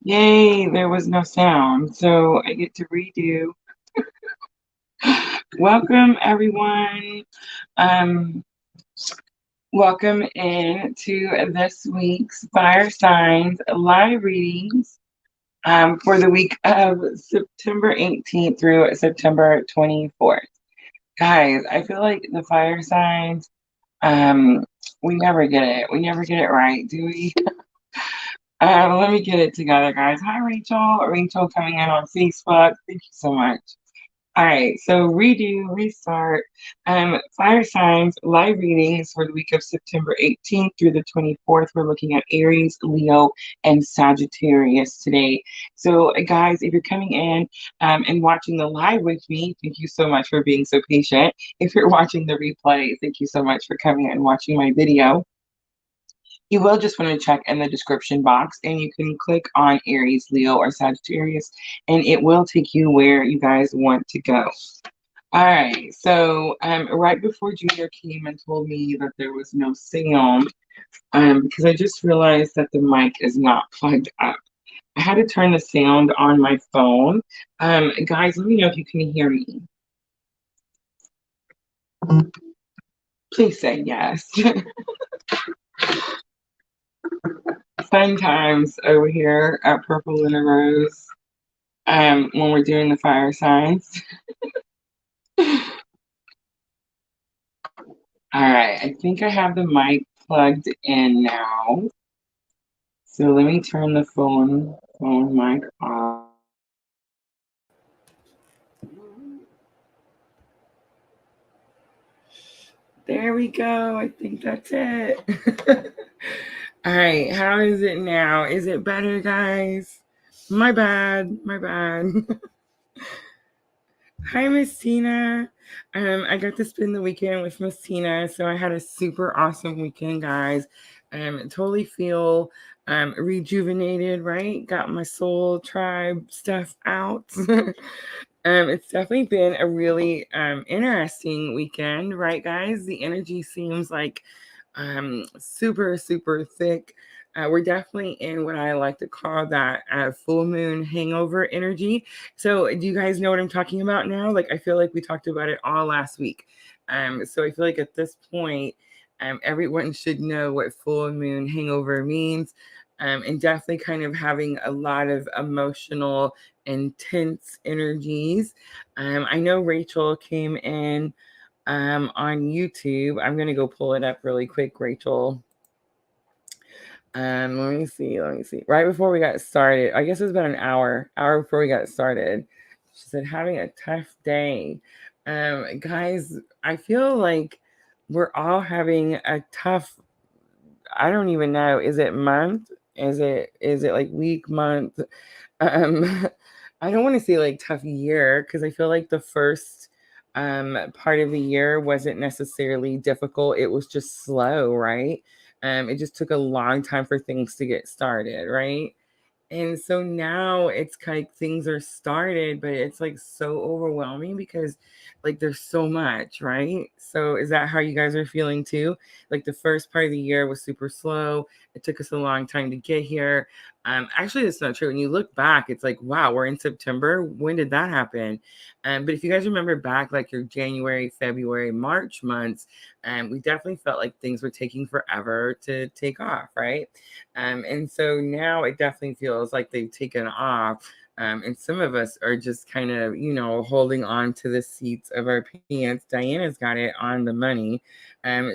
Yay, there was no sound, so I get to redo. Welcome, everyone. Um, Welcome in to this week's Fire Signs live readings for the week of September 18th through September 24th. Guys, I feel like the fire signs, um, we never get it. We never get it right, do we? Let me get it together, guys. Hi, Rachel. Rachel coming in on Facebook. Thank you so much. All right, so redo, restart. Fire signs, live readings for the week of September 18th through the 24th. We're looking at Aries, Leo, and Sagittarius today. So, guys, if you're coming in and watching the live with me, thank you so much for being so patient. If you're watching the replay, thank you so much for coming and watching my video. You will just want to check in the description box and you can click on Aries, Leo, or Sagittarius, and it will take you where you guys want to go. All right, so right before Junior came and told me that there was no sound, because I just realized that the mic is not plugged up. I had to turn the sound on my phone. Guys, let me know if you can hear me. Please say yes. Fun times over here at Purple and a Rose when we're doing the fire signs. All right, I think I have the mic plugged in now. So let me turn the phone mic off. There we go. I think that's it. All right, how is it now? Is it better, guys? My bad. Hi, Miss Tina. I got to spend the weekend with Miss Tina, so I had a super awesome weekend, guys. Totally feel rejuvenated, right? Got my soul tribe stuff out. It's definitely been a really interesting weekend, right, guys? The energy seems like super, super thick. We're definitely in what I like to call that full moon hangover energy. So, do you guys know what I'm talking about now? Like, I feel like we talked about it all last week. So I feel like at this point, everyone should know what full moon hangover means. And definitely kind of having a lot of emotional, intense energies. I know Rachel came in on YouTube. I'm gonna go pull it up really quick, Rachel. Let me see. Right before we got started, I guess it was about an hour before we got started. She said, having a tough day. Guys, I feel like we're all having a tough, I don't even know, is it month? Is it like week, month? Um, I don't want to say like tough year because I feel like the first part of the year wasn't necessarily difficult. It was just slow, right? It just took a long time for things to get started, right? And so now it's kind of things are started, but it's like so overwhelming because like there's so much, right? So is that how you guys are feeling too? Like the first part of the year was super slow. It took us a long time to get here. Actually, that's not true. When you look back, it's like, wow, we're in September. When did that happen? But if you guys remember back, like your January, February, March months, we definitely felt like things were taking forever to take off, right? And so now it definitely feels like they've taken off. And some of us are just kind of, holding on to the seats of our pants. Diana's got it on the money.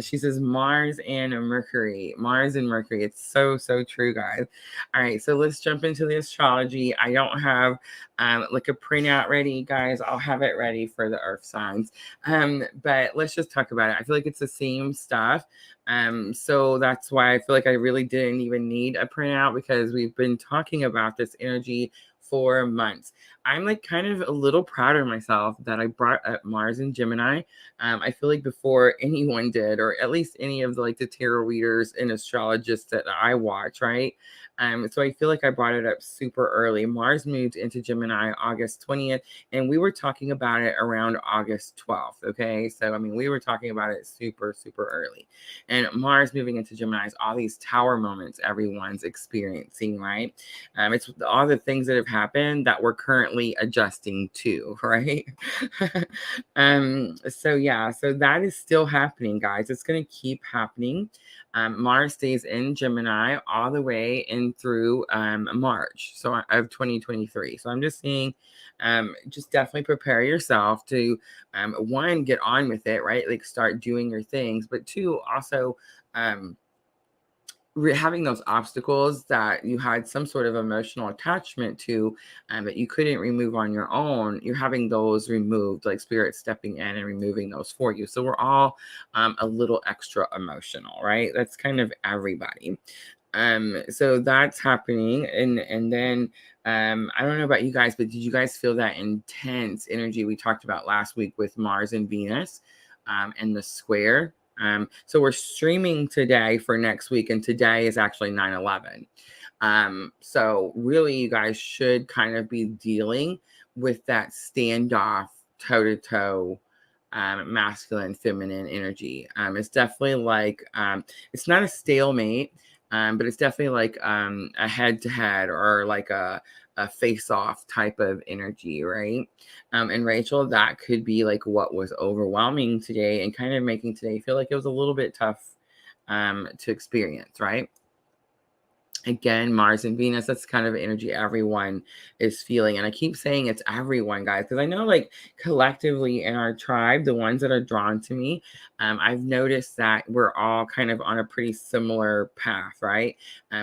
She says Mars and Mercury. Mars and Mercury. It's so, so true, guys. All right, so let's jump into the astrology. I don't have like a printout ready, guys. I'll have it ready for the earth signs. But let's just talk about it. I feel like it's the same stuff. So that's why I feel like I really didn't even need a printout because we've been talking about this energy 4 months. I'm like kind of a little proud of myself that I brought up Mars in Gemini. I feel like before anyone did, or at least any of the, like the tarot readers and astrologists that I watch, right? So I feel like I brought it up super early. Mars moved into Gemini August 20th, and we were talking about it around August 12th. Okay. So, I mean, we were talking about it super, super early. And Mars moving into Gemini is all these tower moments everyone's experiencing, right? It's all the things that have happened that we're currently adjusting to, right? So yeah, so that is still happening, guys. It's going to keep happening. Mars stays in Gemini all the way in through March of 2023. So I'm just saying, just definitely prepare yourself to one, get on with it, right? Like start doing your things, but two, also having those obstacles that you had some sort of emotional attachment to, that you couldn't remove on your own, you're having those removed, like spirit stepping in and removing those for you. So we're all a little extra emotional, right? That's kind of everybody. So that's happening. And then I don't know about you guys, but did you guys feel that intense energy we talked about last week with Mars and Venus and the square? So we're streaming today for next week, and today is actually 9/11. So really, you guys should kind of be dealing with that standoff, toe to toe, masculine, feminine energy. It's definitely like it's not a stalemate, but it's definitely like a head to head or like a face off type of energy, right? And Rachel, that could be like what was overwhelming today and kind of making today feel like it was a little bit tough to experience, right? Again, Mars and Venus, that's kind of energy everyone is feeling. And I keep saying it's everyone, guys, because I know like collectively in our tribe, the ones that are drawn to me, I've noticed that we're all kind of on a pretty similar path, right?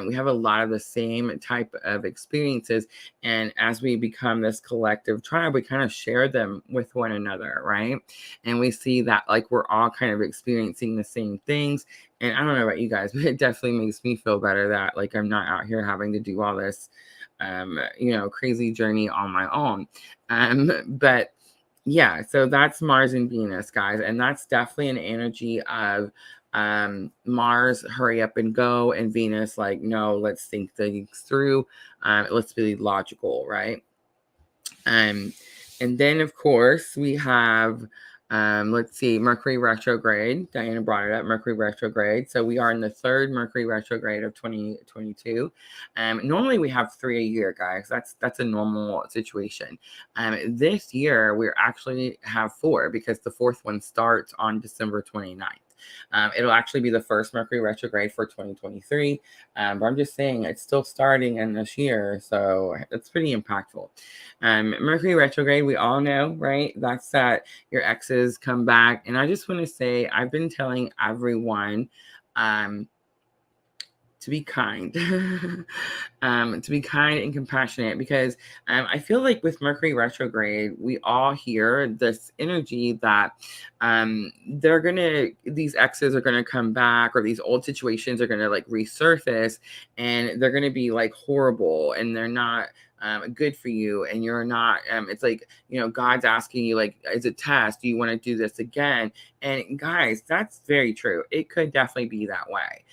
We have a lot of the same type of experiences. And as we become this collective tribe, we kind of share them with one another, right? And we see that like we're all kind of experiencing the same things. And I don't know about you guys, but it definitely makes me feel better that like I'm not out here having to do all this, crazy journey on my own. But yeah, so that's Mars and Venus, guys. And that's definitely an energy of Mars, hurry up and go, and Venus, like, no, let's think things through. Let's be logical, right? And then, of course, we have, let's see, Mercury Retrograde. Diana brought it up, Mercury Retrograde. So we are in the third Mercury Retrograde of 2022. Normally we have 3 a year, guys. That's a normal situation. This year we actually have 4 because the fourth one starts on December 29th. It'll actually be the first Mercury retrograde for 2023. But I'm just saying it's still starting in this year. So it's pretty impactful. Mercury retrograde, we all know, right? That's that your exes come back. And I just want to say, I've been telling everyone, to be kind, to be kind and compassionate, because I feel like with Mercury retrograde, we all hear this energy that these exes are gonna come back, or these old situations are gonna like resurface, and they're gonna be like horrible, and they're not good for you, and you're not. It's like, God's asking you, like, as a test, do you want to do this again? And guys, that's very true. It could definitely be that way.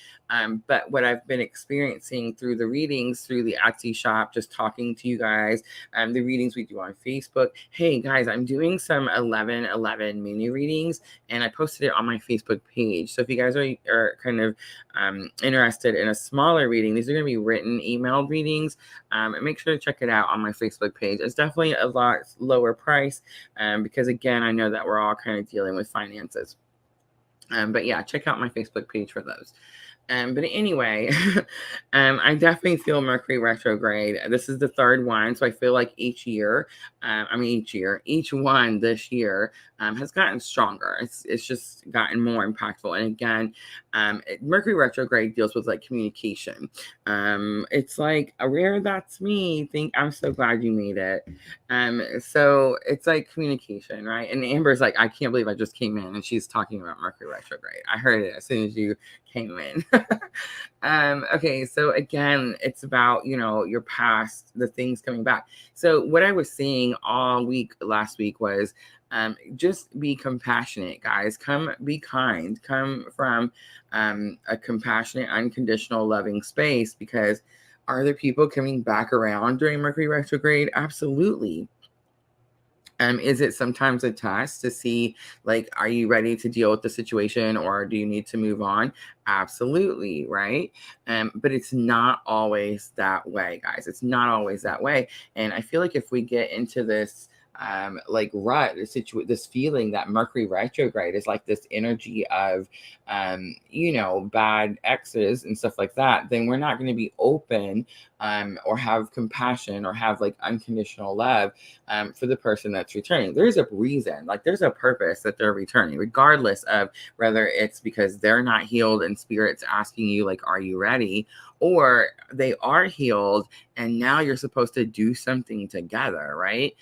But what I've been experiencing through the readings, through the Etsy shop, just talking to you guys, the readings we do on Facebook. Hey guys, I'm doing some 11/11 mini readings, and I posted it on my Facebook page. So if you guys are kind of interested in a smaller reading, these are going to be written, emailed readings. Make sure to check it out on my Facebook page. It's definitely a lot lower price because, again, I know that we're all kind of dealing with finances. But yeah, check out my Facebook page for those. But anyway, I definitely feel Mercury retrograde. This is the third one. So I feel like each one this year has gotten stronger. It's just gotten more impactful. And again, Mercury retrograde deals with like communication. It's like a rare that's me. I'm so glad you made it. So it's like communication, right? And Amber's like, I can't believe I just came in and she's talking about Mercury retrograde. I heard it as soon as you came in. Okay, so again, it's about, you know, your past, the things coming back. So what I was seeing all week last week was just be compassionate, guys. Come be kind. Come from a compassionate, unconditional, loving space, because are there people coming back around during Mercury retrograde? Absolutely. Is it sometimes a test to see, like, are you ready to deal with the situation, or do you need to move on? Absolutely, right? But it's not always that way, guys. It's not always that way. And I feel like if we get into this like rut, this feeling that Mercury retrograde is like this energy of you know, bad exes and stuff like that, then we're not going to be open or have compassion or have like unconditional love for the person that's returning. There's a reason, like there's a purpose that they're returning, regardless of whether it's because they're not healed and spirit's asking you, like, are you ready? Or they are healed and now you're supposed to do something together, right?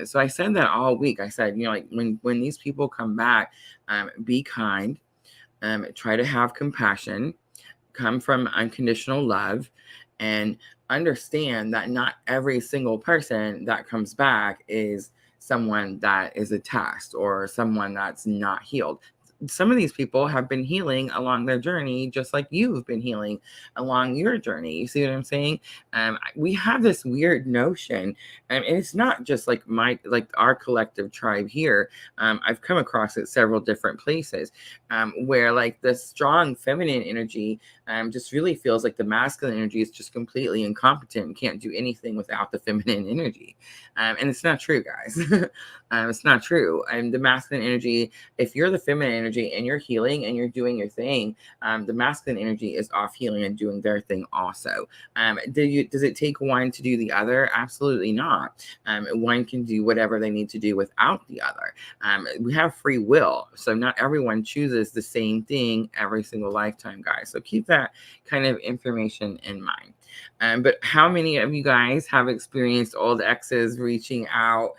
So I said that all week. I said, you know, like when these people come back, be kind, try to have compassion, come from unconditional love, and understand that not every single person that comes back is someone that is attached or someone that's not healed. Some of these people have been healing along their journey, just like you've been healing along your journey. You see what I'm saying? We have this weird notion, and it's not just like our collective tribe here. I've come across it several different places, where like the strong feminine energy just really feels like the masculine energy is just completely incompetent and can't do anything without the feminine energy. And it's not true, guys. It's not true. The masculine energy, if you're the feminine energy and you're healing and you're doing your thing, the masculine energy is off healing and doing their thing also. Does it take one to do the other? Absolutely not. One can do whatever they need to do without the other. We have free will, so not everyone chooses the same thing every single lifetime, guys. So keep that kind of information in mind. But how many of you guys have experienced old exes reaching out,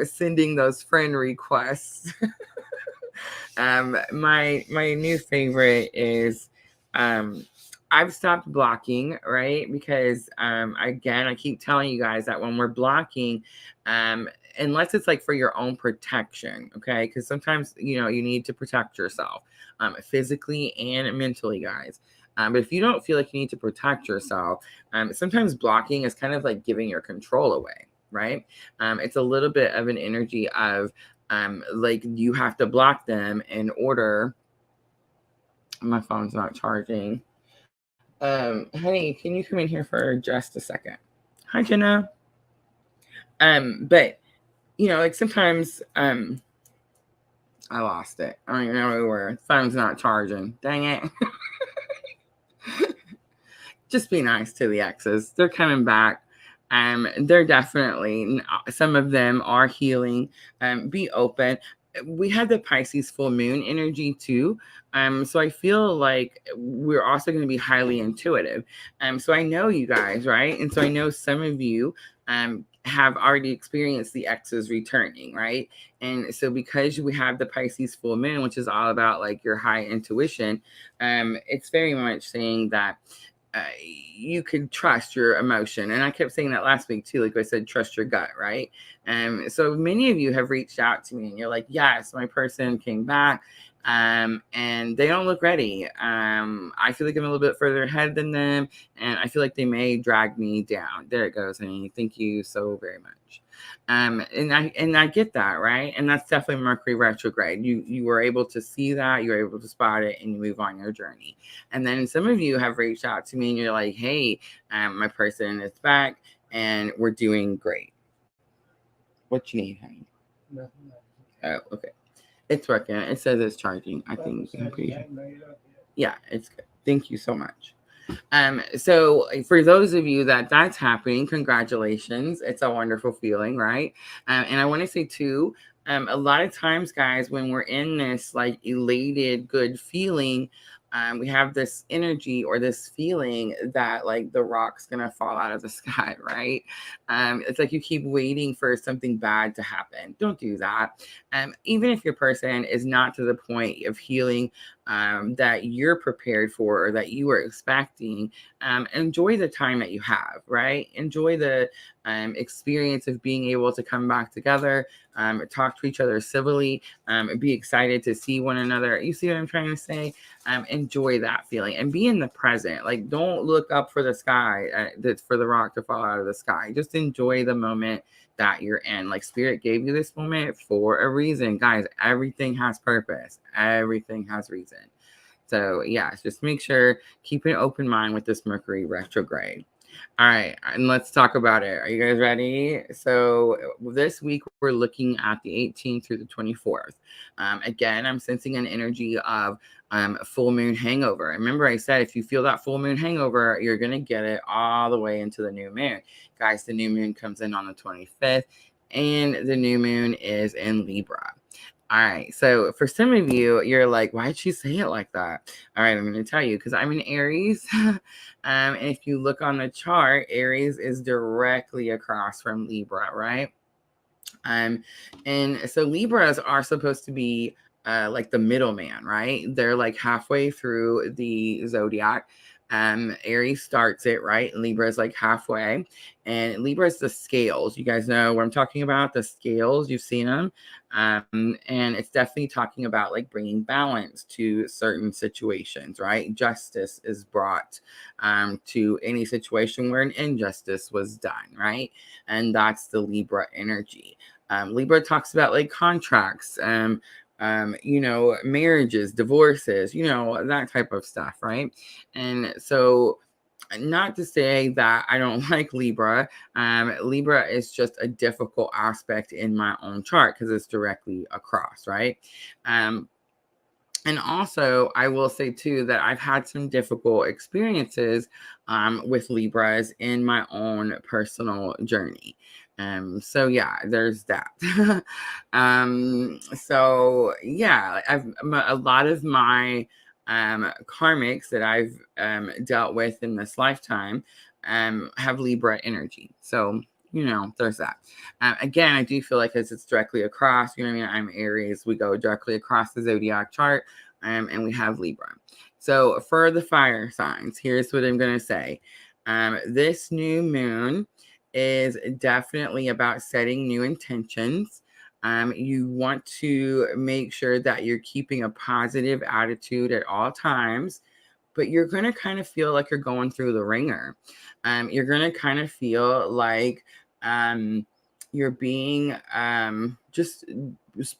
sending those friend requests? My new favorite is I've stopped blocking, right? Because again, I keep telling you guys that when we're blocking, unless it's like for your own protection, okay? Because sometimes, you know, you need to protect yourself physically and mentally, guys. But if you don't feel like you need to protect yourself, sometimes blocking is kind of like giving your control away, right? It's a little bit of an energy of like you have to block them in order. My phone's not charging. Honey, can you come in here for just a second? Hi, Jenna. But you know, like sometimes I lost it. I don't even know where we were. Phone's not charging. Dang it. Just be nice to the exes. They're coming back. They're definitely, some of them are healing. Be open. We had the Pisces full moon energy too. So I feel like we're also going to be highly intuitive. So I know you guys, right? And so I know some of you have already experienced the exes returning, right? And so because we have the Pisces full moon, which is all about like your high intuition, it's very much saying that you could trust your emotion. And I kept saying that last week too. Like I said, trust your gut, right? So many of you have reached out to me and you're like, yes, my person came back and they don't look ready. I feel like I'm a little bit further ahead than them and I feel like they may drag me down. There it goes, honey. Thank you so very much. And I get that, right? And that's definitely Mercury retrograde. You were able to see that, you were able to spot it, and you move on your journey. And then some of you have reached out to me, and you're like, "Hey, my person is back, and we're doing great. What you need, honey?" Nothing. Oh, okay. It's working. It says it's charging. I think. Yeah, it's good. Thank you so much. So for those of you that's happening, congratulations. It's a wonderful feeling, right? And I want to say too, a lot of times, guys, when we're in this like elated, good feeling, we have this energy or this feeling that like the rock's gonna fall out of the sky, right? It's like you keep waiting for something bad to happen. Don't do that. Even if your person is not to the point of healing that you're prepared for or that you were expecting, enjoy the time that you have, right? Enjoy the experience of being able to come back together, talk to each other civilly, be excited to see one another. You see what I'm trying to say? Enjoy that feeling and be in the present. Like, don't look up for the sky, that's for the rock to fall out of the sky. Just enjoy the moment that you're in. Like, spirit gave you this moment for a reason, guys. Everything has purpose, everything has reason. So yeah, just make sure, keep an open mind with this Mercury retrograde. All right, and let's talk about it. Are you guys ready? So this week we're looking at the 18th through the 24th. Again, I'm sensing an energy of full moon hangover. Remember, I said if you feel that full moon hangover, you're going to get it all the way into the new moon. Guys, the new moon comes in on the 25th, and the new moon is in Libra. All right. So for some of you, you're like, why'd she say it like that? All right. I'm going to tell you because I'm in Aries. And if you look on the chart, Aries is directly across from Libra, right? And so Libras are supposed to be like the middleman, right? They're like halfway through the zodiac. Aries starts it, right? Libra is like halfway, and Libra is the scales. You guys know what I'm talking about, the scales. You've seen them. And it's definitely talking about like bringing balance to certain situations, right? Justice is brought to any situation where an injustice was done, right? And that's the Libra energy. Libra talks about like contracts, marriages, divorces, that type of stuff, right? And so, not to say that I don't like Libra. Libra is just a difficult aspect in my own chart because it's directly across, right? And also, I will say too that I've had some difficult experiences with Libras in my own personal journey. So yeah, there's that. So yeah, a lot of my karmics that I've dealt with in this lifetime have Libra energy. So there's that. Again, I do feel like as it's directly across, you know what I mean? I'm Aries. We go directly across the zodiac chart, and we have Libra. So for the fire signs, here's what I'm going to say. This new moon is definitely about setting new intentions. You want to make sure that you're keeping a positive attitude at all times, but you're going to kind of feel like you're going through the ringer. You're going to kind of feel like you're being just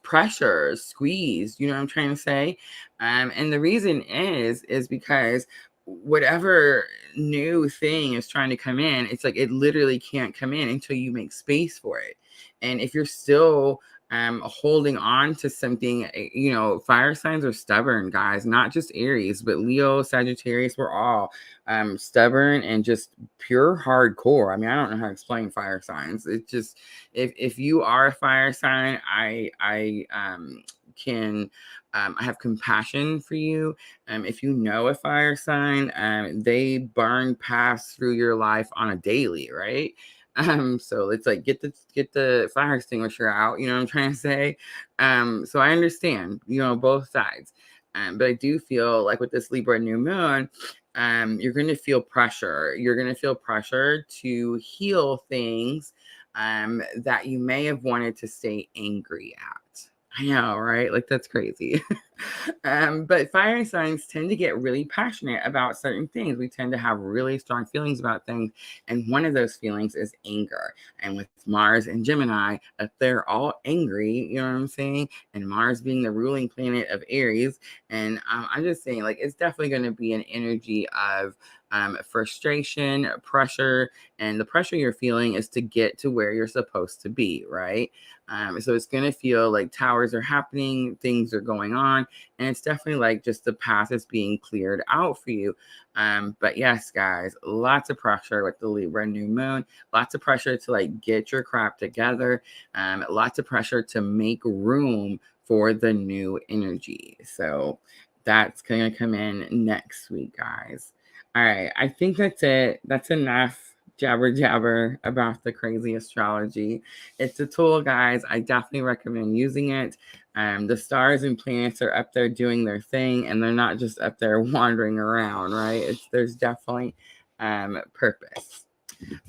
pressure, squeezed. You know what I'm trying to say? And the reason is because whatever new thing is trying to come in, it's like it literally can't come in until you make space for it. And if you're still holding on to something, fire signs are stubborn, guys, not just Aries, but Leo, Sagittarius, we're all stubborn and just pure hardcore. I mean, I don't know how to explain fire signs. It's just, if you are a fire sign, I have compassion for you. If you know a fire sign, they burn past through your life on a daily, right? So it's like get the fire extinguisher out, you know what I'm trying to say? So I understand, both sides. But I do feel like with this Libra new moon, you're going to feel pressure. You're going to feel pressure to heal things that you may have wanted to stay angry at. I know, right? Like, that's crazy. But fire signs tend to get really passionate about certain things. We tend to have really strong feelings about things. And one of those feelings is anger. And with Mars and Gemini, if they're all angry, you know what I'm saying? And Mars being the ruling planet of Aries. And I'm just saying, like, it's definitely going to be an energy of frustration, pressure. And the pressure you're feeling is to get to where you're supposed to be, right? So it's going to feel like towers are happening, things are going on, and it's definitely like just the path is being cleared out for you. But yes, guys, lots of pressure with the Libra new moon, lots of pressure to like get your crap together, lots of pressure to make room for the new energy. So that's going to come in next week, guys. All right, I think that's it. That's enough jabber about the crazy astrology. It's a tool, guys. I definitely recommend using it. The stars and planets are up there doing their thing, and they're not just up there wandering around, right? There's definitely purpose.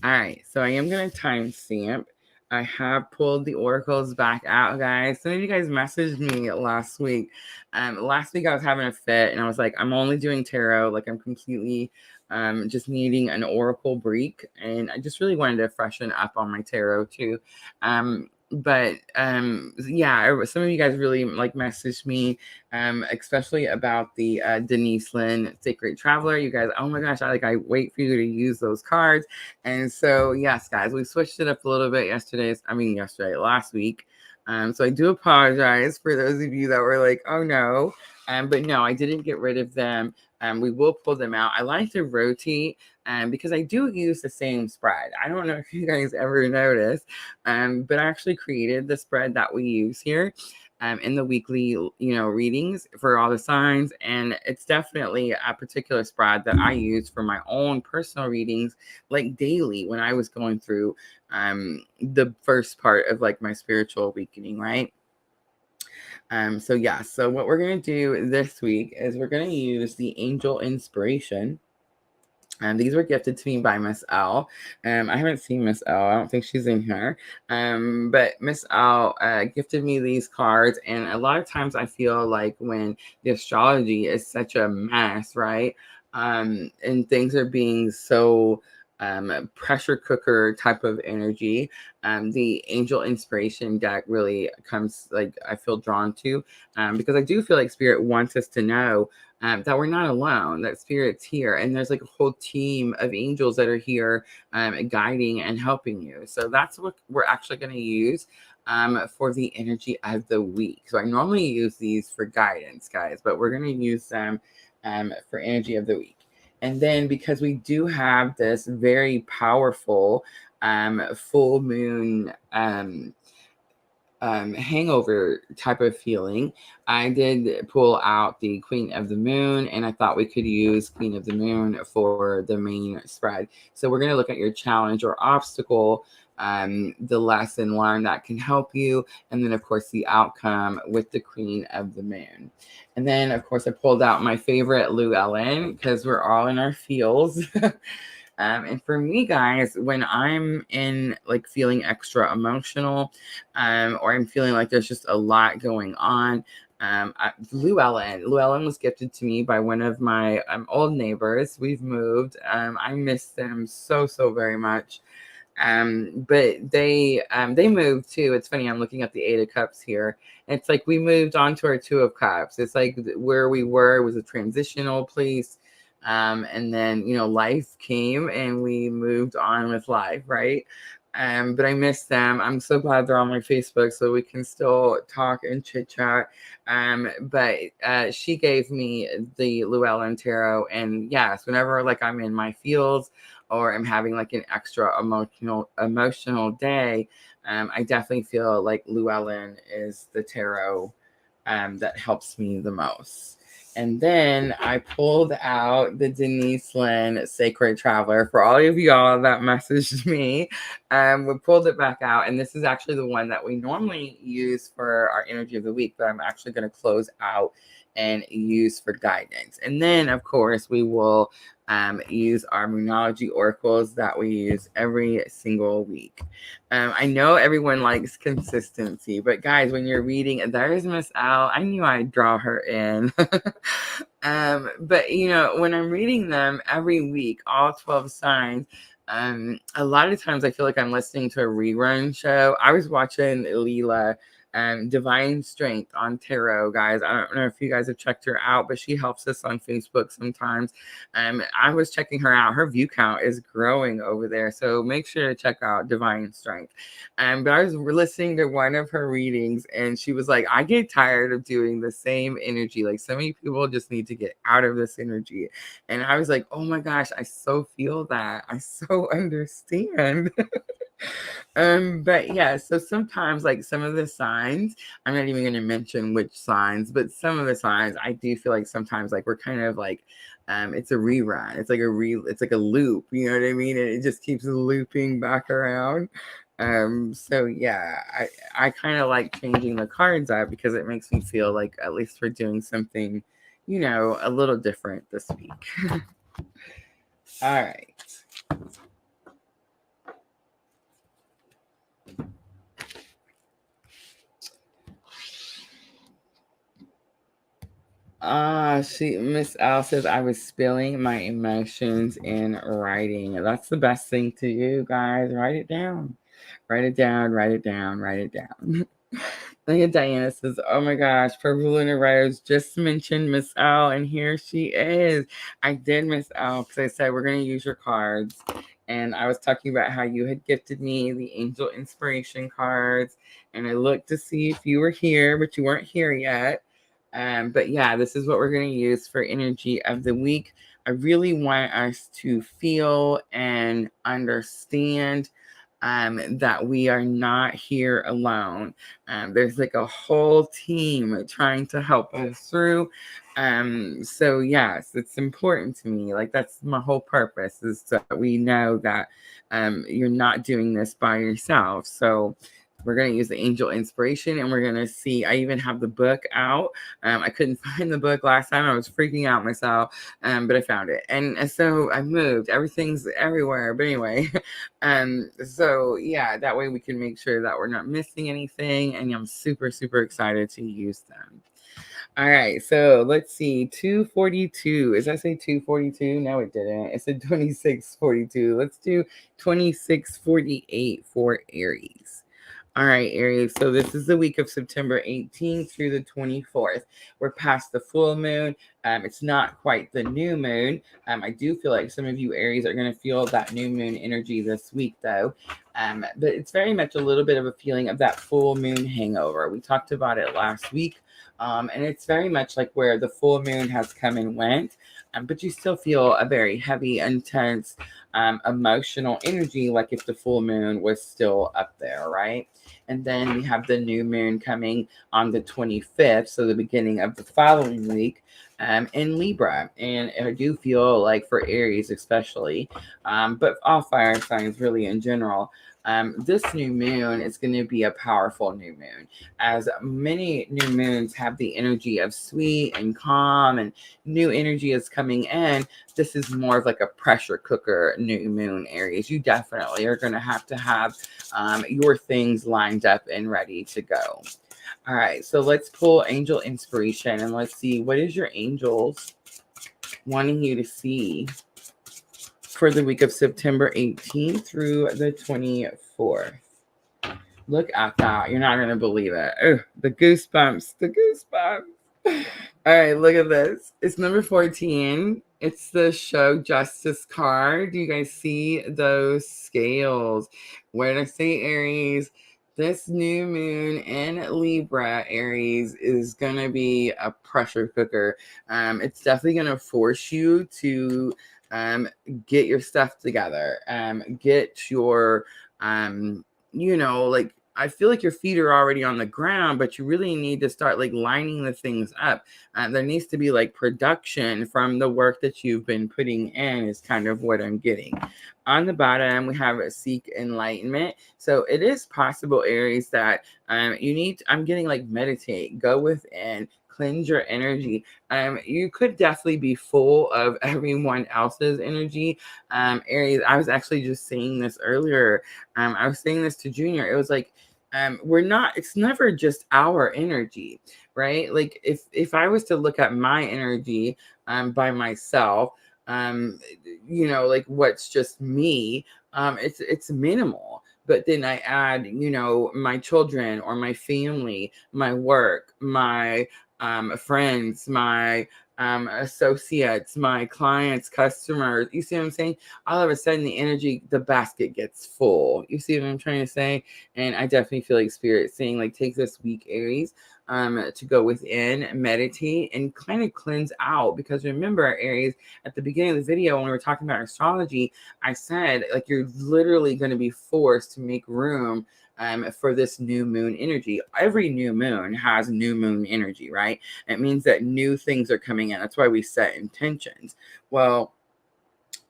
All right, so I am going to timestamp. I have pulled the oracles back out, guys. Some of you guys messaged me last week. Last week I was having a fit, and I was like, I'm only doing tarot. Like, I'm completely just needing an oracle break, and I just really wanted to freshen up on my tarot too. But yeah, some of you guys really like messaged me, especially about the Denise Lynn Sacred Traveler. You guys, oh my gosh, I wait for you to use those cards. And so yes, guys, we switched it up a little bit last week. So I do apologize for those of you that were like, oh no. But no, I didn't get rid of them. We will pull them out. I like to rotate because I do use the same spread. I don't know if you guys ever noticed, but I actually created the spread that we use here in the weekly, readings for all the signs. And it's definitely a particular spread that I use for my own personal readings, like daily when I was going through the first part of like my spiritual awakening, right? So what we're going to do this week is we're going to use the angel inspiration. And these were gifted to me by Miss L. I haven't seen Miss L. I don't think she's in here. But Miss L gifted me these cards. And a lot of times I feel like when the astrology is such a mess, right? And things are being so pressure cooker type of energy, the angel inspiration deck really comes, like, I feel drawn to, because I do feel like Spirit wants us to know that we're not alone, that Spirit's here, and there's like a whole team of angels that are here guiding and helping you. So that's what we're actually going to use for the energy of the week. So I normally use these for guidance, guys, but we're going to use them for energy of the week. And then because we do have this very powerful full moon hangover type of feeling, I did pull out the Queen of the Moon, and I thought we could use Queen of the Moon for the main spread. So we're going to look at your challenge or obstacle, the lesson learned that can help you, and then of course the outcome with the Queen of the Moon. And then of course I pulled out my favorite Llewellyn, because we're all in our feels. And for me, guys, when I'm in like feeling extra emotional, or I'm feeling like there's just a lot going on, Llewellyn was gifted to me by one of my old neighbors. We've moved. I miss them so very much. But they moved too. It's funny, I'm looking at the Eight of Cups here. It's like we moved on to our Two of Cups. It's like where we were was a transitional place. And then, life came and we moved on with life, right? But I miss them. I'm so glad they're on my Facebook so we can still talk and chit chat. But she gave me the Llewellyn Tarot, and yes, whenever like I'm in my feels or I'm having like an extra emotional day, I definitely feel like Llewellyn is the tarot that helps me the most. And then I pulled out the Denise Lynn Sacred Traveler for all of y'all that messaged me. We pulled it back out, and this is actually the one that we normally use for our energy of the week, but I'm actually going to close out and use for guidance. And then, of course, we will use our Moonology oracles that we use every single week. I know everyone likes consistency, but guys, when you're reading, there's Miss Al. I knew I'd draw her in. But when I'm reading them every week, all 12 signs, a lot of times I feel like I'm listening to a rerun show. I was watching Leela Divine Strength on tarot, guys. I don't know if you guys have checked her out, but she helps us on Facebook sometimes. I was checking her out. Her view count is growing over there, so make sure to check out Divine Strength. But I was listening to one of her readings, and she was like, I get tired of doing the same energy. Like, so many people just need to get out of this energy. And I was like, oh my gosh, I so feel that. I so understand. But yeah, so sometimes like some of the signs, I'm not even going to mention which signs, but some of the signs I do feel like sometimes like we're kind of like, it's a rerun. It's like a loop, you know what I mean? And it just keeps looping back around. So yeah, I kind of like changing the cards up because it makes me feel like at least we're doing something, a little different this week. All right. Miss Al says I was spilling my emotions in writing. That's the best thing to do, guys. Write it down. Write it down, write it down, write it down. Look at Diana says, oh my gosh, Purple Lunar Writers just mentioned Miss L, and here she is. I did Miss L because I said we're going to use your cards. And I was talking about how you had gifted me the Angel Inspiration cards. And I looked to see if you were here, but you weren't here yet. But yeah, this is what we're going to use for energy of the week. I really want us to feel and understand that we are not here alone. There's like a whole team trying to help us through. So yes, it's important to me. Like that's my whole purpose is that we know that you're not doing this by yourself. So we're going to use the angel inspiration and we're going to see. I even have the book out. I couldn't find the book last time. I was freaking out myself, but I found it. And so I moved. Everything's everywhere. But anyway, so yeah, that way we can make sure that we're not missing anything. And I'm super, super excited to use them. All right, so let's see. 242. Is that say 242? No, it didn't. It said 2642. Let's do 2648 for Aries. All right, Aries. So this is the week of September 18th through the 24th. We're past the full moon. It's not quite the new moon. I do feel like some of you Aries are going to feel that new moon energy this week, though. But it's very much a little bit of a feeling of that full moon hangover. We talked about it last week. And it's very much like where the full moon has come and went, but you still feel a very heavy, intense, emotional energy, like if the full moon was still up there, right? And then we have the new moon coming on the 25th, so the beginning of the following week, in Libra. And I do feel like for Aries especially, but all fire signs really in general, this new moon is going to be a powerful new moon, as many new moons have the energy of sweet and calm, and new energy is coming in. This is more of like a pressure cooker new moon, Aries. You definitely are going to have your things lined up and ready to go. All right, so let's pull angel inspiration and let's see what is your angels wanting you to see for the week of September 18th through the 24th. Look at that. You're not going to believe it. Oh, the goosebumps. The goosebumps. All right, look at this. It's number 14. It's the show justice card. Do you guys see those scales? Where did I say Aries? This new moon in Libra, Aries, is going to be a pressure cooker. It's definitely going to force you to get your stuff together. Get your, like, I feel like your feet are already on the ground, but you really need to start like lining the things up. There needs to be like production from the work that you've been putting in is kind of what I'm getting. On the bottom, we have seek enlightenment. So it is possible, Aries, that I'm getting like meditate, go within, cleanse your energy. You could definitely be full of everyone else's energy. Aries, I was actually just saying this earlier. I was saying this to Junior. It was like, it's never just our energy, right? Like if I was to look at my energy by myself, like what's just me, it's minimal. But then I add, my children or my family, my work, my friends, my associates, my clients, customers. You see what I'm saying? All of a sudden, the basket gets full. You see what I'm trying to say? And I definitely feel like Spirit saying, like, take this week, Aries, to go within, meditate, and kind of cleanse out. Because remember, Aries, at the beginning of the video, when we were talking about astrology, I said, like, you're literally going to be forced to make room for this new moon energy. Every new moon has new moon energy, right? It means that new things are coming in. That's why we set intentions. Well,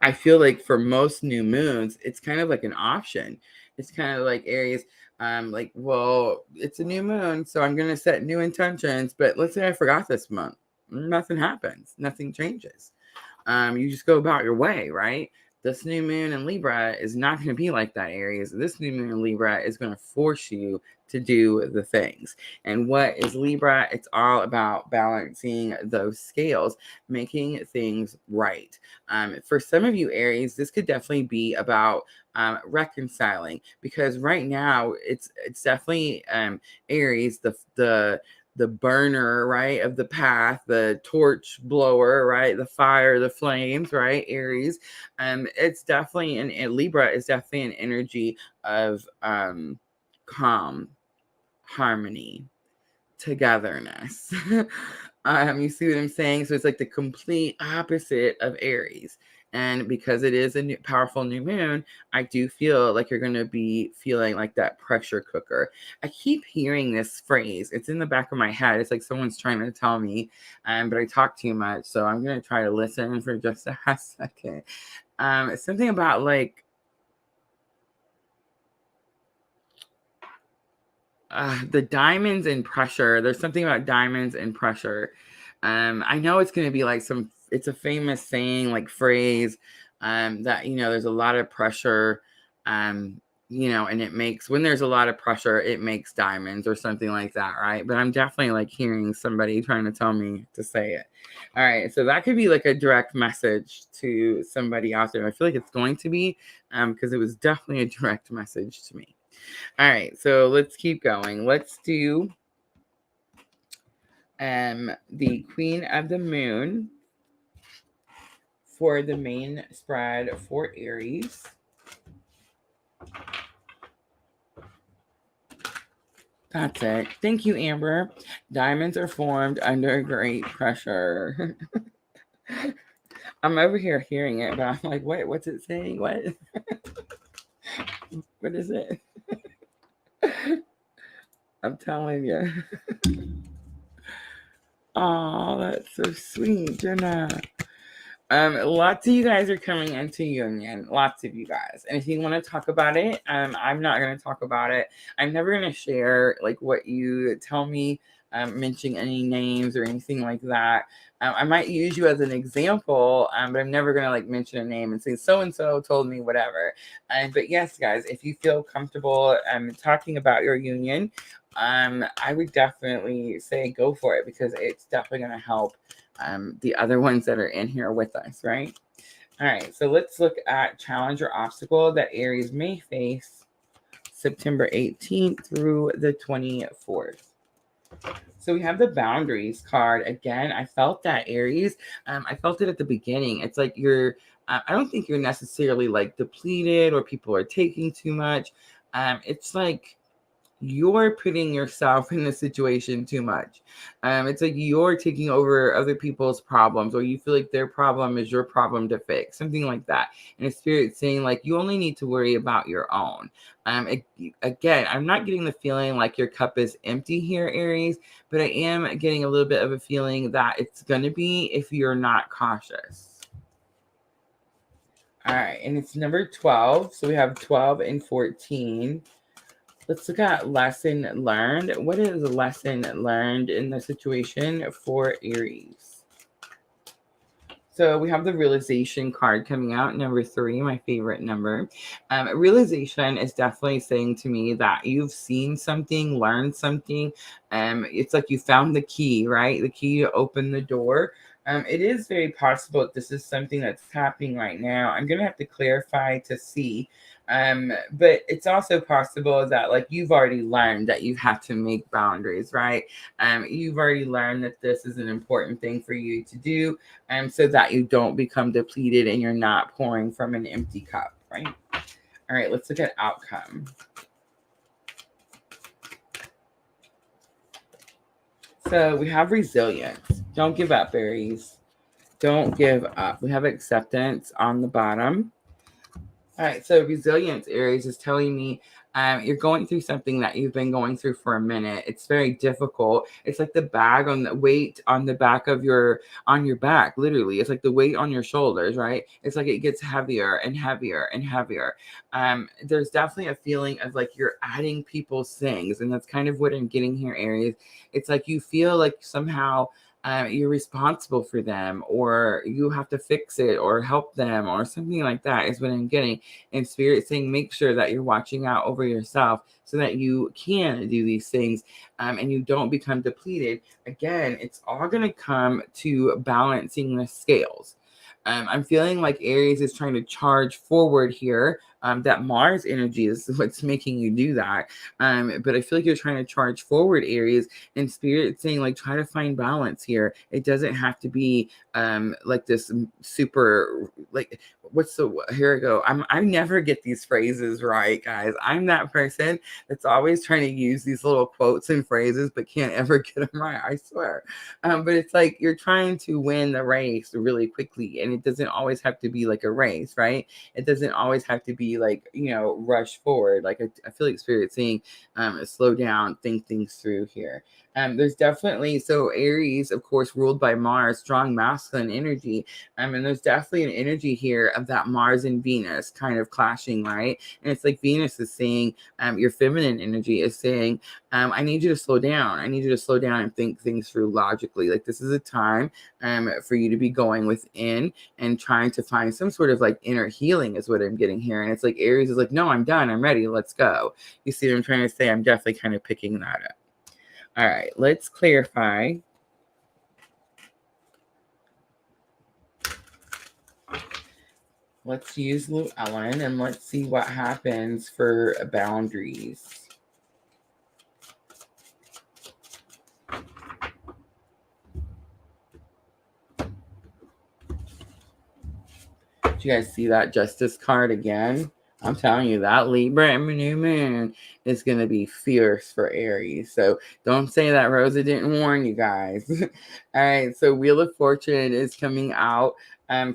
I feel like for most new moons, it's kind of like an option. It's kind of like Aries, like, well, it's a new moon, so I'm gonna set new intentions. But let's say I forgot this month, nothing happens, nothing changes. You just go about your way, right? This new moon in Libra is not going to be like that, Aries. This new moon in Libra is going to force you to do the things. And what is Libra? It's all about balancing those scales, making things right. For some of you, Aries, this could definitely be about reconciling, because right now it's definitely Aries, the burner, right, of the path, the torch blower, right, the fire, the flames, right, Aries. It's definitely Libra is definitely an energy of calm, harmony, togetherness. You see what I'm saying? So it's like the complete opposite of Aries. And because it is a powerful new moon, I do feel like you're going to be feeling like that pressure cooker. I keep hearing this phrase. It's in the back of my head. It's like someone's trying to tell me, but I talk too much. So I'm going to try to listen for just a second. It's something about like, the diamonds and pressure. There's something about diamonds and pressure. I know it's going to be like it's a famous saying, like phrase, that, there's a lot of pressure, and when there's a lot of pressure, it makes diamonds or something like that, right? But I'm definitely like hearing somebody trying to tell me to say it. All right. So that could be like a direct message to somebody out there. I feel like it's going to be, because it was definitely a direct message to me. All right, so let's keep going. Let's do the Queen of the Moon for the main spread for Aries. That's it. Thank you, Amber. Diamonds are formed under great pressure. I'm over here hearing it, but I'm like, wait, what's it saying? What? What is it? I'm telling you. Oh, that's so sweet, Jenna. Lots of you guys are coming into union. Lots of you guys. And if you want to talk about it, I'm not going to talk about it. I'm never going to share like what you tell me, mentioning any names or anything like that. I might use you as an example, but I'm never going to like mention a name and say so-and-so told me whatever. But yes, guys, if you feel comfortable talking about your union, I would definitely say go for it, because it's definitely going to help the other ones that are in here with us, right? All right, so let's look at challenge or obstacle that Aries may face September 18th through the 24th. So we have the boundaries card. Again, I felt that, Aries. I felt it at the beginning. It's like I don't think you're necessarily like depleted or people are taking too much. It's like you're putting yourself in the situation too much. It's like you're taking over other people's problems, or you feel like their problem is your problem to fix, something like that. And the spirit saying like you only need to worry about your own. Again, I'm not getting the feeling like your cup is empty here, Aries, but I am getting a little bit of a feeling that it's going to be if you're not cautious. All right, and it's number 12. So we have 12 and 14. Let's look at lesson learned. What is a lesson learned in the situation for Aries? So we have the realization card coming out, number 3, my favorite number. Realization is definitely saying to me that you've seen something, learned something. It's like you found the key, right? The key to open the door. It is very possible that this is something that's happening right now. I'm going to have to clarify to see. But it's also possible that like you've already learned that you have to make boundaries, right? You've already learned that this is an important thing for you to do, so that you don't become depleted and you're not pouring from an empty cup, right? All right, let's look at outcome. So we have resilience. Don't give up, Aries. Don't give up. We have acceptance on the bottom. All right, so resilience, Aries, is telling me You're going through something that you've been going through for a minute. It's very difficult. It's like the bag on the weight on the back of on your back, literally. It's like the weight on your shoulders, right? It's like it gets heavier and heavier and heavier. There's definitely a feeling of like you're adding people's things, and that's kind of what I'm getting here, Aries. It's like you feel like somehow you're responsible for them, or you have to fix it or help them, or something like that is what I'm getting. And Spirit saying, make sure that you're watching out over yourself so that you can do these things, and you don't become depleted. Again, it's all going to come to balancing the scales. I'm feeling like Aries is trying to charge forward here. That Mars energy is what's making you do that. But I feel like you're trying to charge forward, Aries, and Spirit saying, like, try to find balance here. It doesn't have to be like this super, like, here I go. I never get these phrases right, guys. I'm that person that's always trying to use these little quotes and phrases, but can't ever get them right. I swear. But it's like you're trying to win the race really quickly, and it doesn't always have to be like a race, right? It doesn't always have to be like, rush forward. Like I feel like Spirit saying, slow down, think things through here. There's definitely, so Aries, of course, ruled by Mars, strong masculine energy. And there's definitely an energy here of that Mars and Venus kind of clashing, right? And it's like Venus is saying, your feminine energy is saying, I need you to slow down. I need you to slow down and think things through logically. Like this is a time for you to be going within and trying to find some sort of like inner healing is what I'm getting here. And it's like Aries is like, no, I'm done. I'm ready. Let's go. You see what I'm trying to say? I'm definitely kind of picking that up. All right, let's clarify. Let's use Llewellyn and let's see what happens for boundaries. Do you guys see that Justice card again? I'm telling you, that Libra and new moon is going to be fierce for Aries. So don't say that Rosa didn't warn you guys. All right, so Wheel of Fortune is coming out.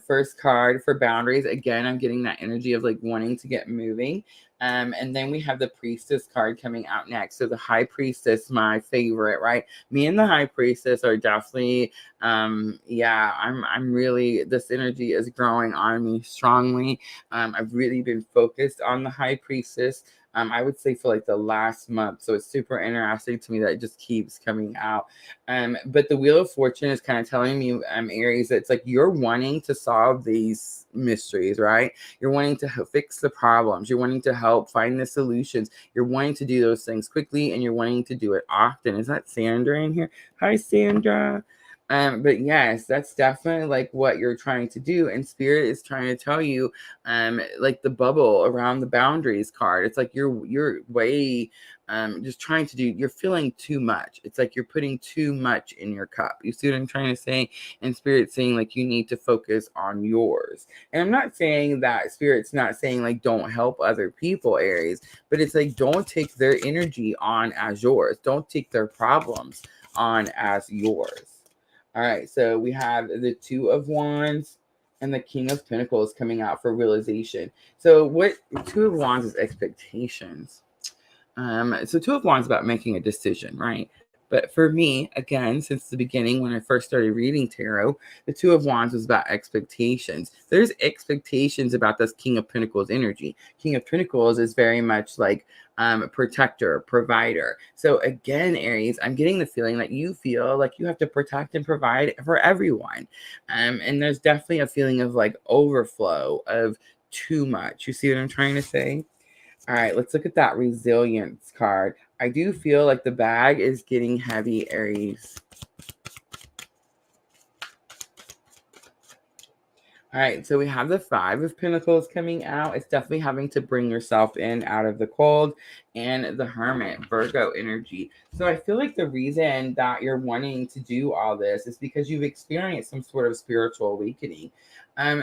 First card for boundaries. Again, I'm getting that energy of like wanting to get moving. And then we have the Priestess card coming out next. So the High Priestess, my favorite, right? Me and the High Priestess are definitely, yeah, I'm really, this energy is growing on me strongly. I've really been focused on the High Priestess. I would say for like the last month. So it's super interesting to me that it just keeps coming out. But the Wheel of Fortune is kind of telling me, Aries, that it's like you're wanting to solve these mysteries, right? You're wanting to fix the problems. You're wanting to help find the solutions. You're wanting to do those things quickly, and you're wanting to do it often. Is that Sandra in here? Hi, Sandra. But yes, that's definitely like what you're trying to do. And Spirit is trying to tell you, like the bubble around the boundaries card. It's like you're way just trying to do, you're feeling too much. It's like you're putting too much in your cup. You see what I'm trying to say? And Spirit's saying like you need to focus on yours. And I'm not saying that Spirit's not saying like don't help other people, Aries, but it's like don't take their energy on as yours. Don't take their problems on as yours. All right, so we have the Two of Wands and the King of Pentacles coming out for realization. So what Two of Wands is expectations. So Two of Wands is about making a decision, right? But for me, again, since the beginning, when I first started reading tarot, the Two of Wands was about expectations. There's expectations about this King of Pentacles energy. King of Pentacles is very much like protector, provider. So again, Aries, I'm getting the feeling that you feel like you have to protect and provide for everyone. And there's definitely a feeling of like overflow of too much. You see what I'm trying to say? All right, let's look at that resilience card. I do feel like the bag is getting heavy, Aries. All right, so we have the Five of Pentacles coming out. It's definitely having to bring yourself in out of the cold, and the Hermit, Virgo energy. So I feel like the reason that you're wanting to do all this is because you've experienced some sort of spiritual awakening.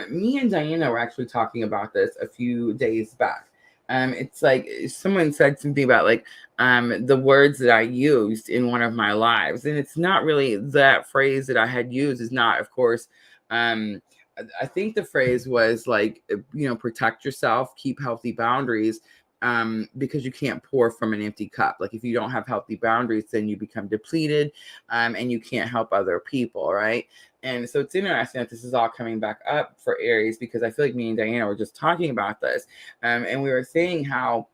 Me and Diana were actually talking about this a few days back. It's like someone said something about like the words that I used in one of my lives, and it's not really that phrase that I had used is not, of course. I think the phrase was like, protect yourself, keep healthy boundaries. because you can't pour from an empty cup. Like if you don't have healthy boundaries, then you become depleted, and you can't help other people, right? And so it's interesting that this is all coming back up for Aries, because I feel like me and Diana were just talking about this, and we were saying how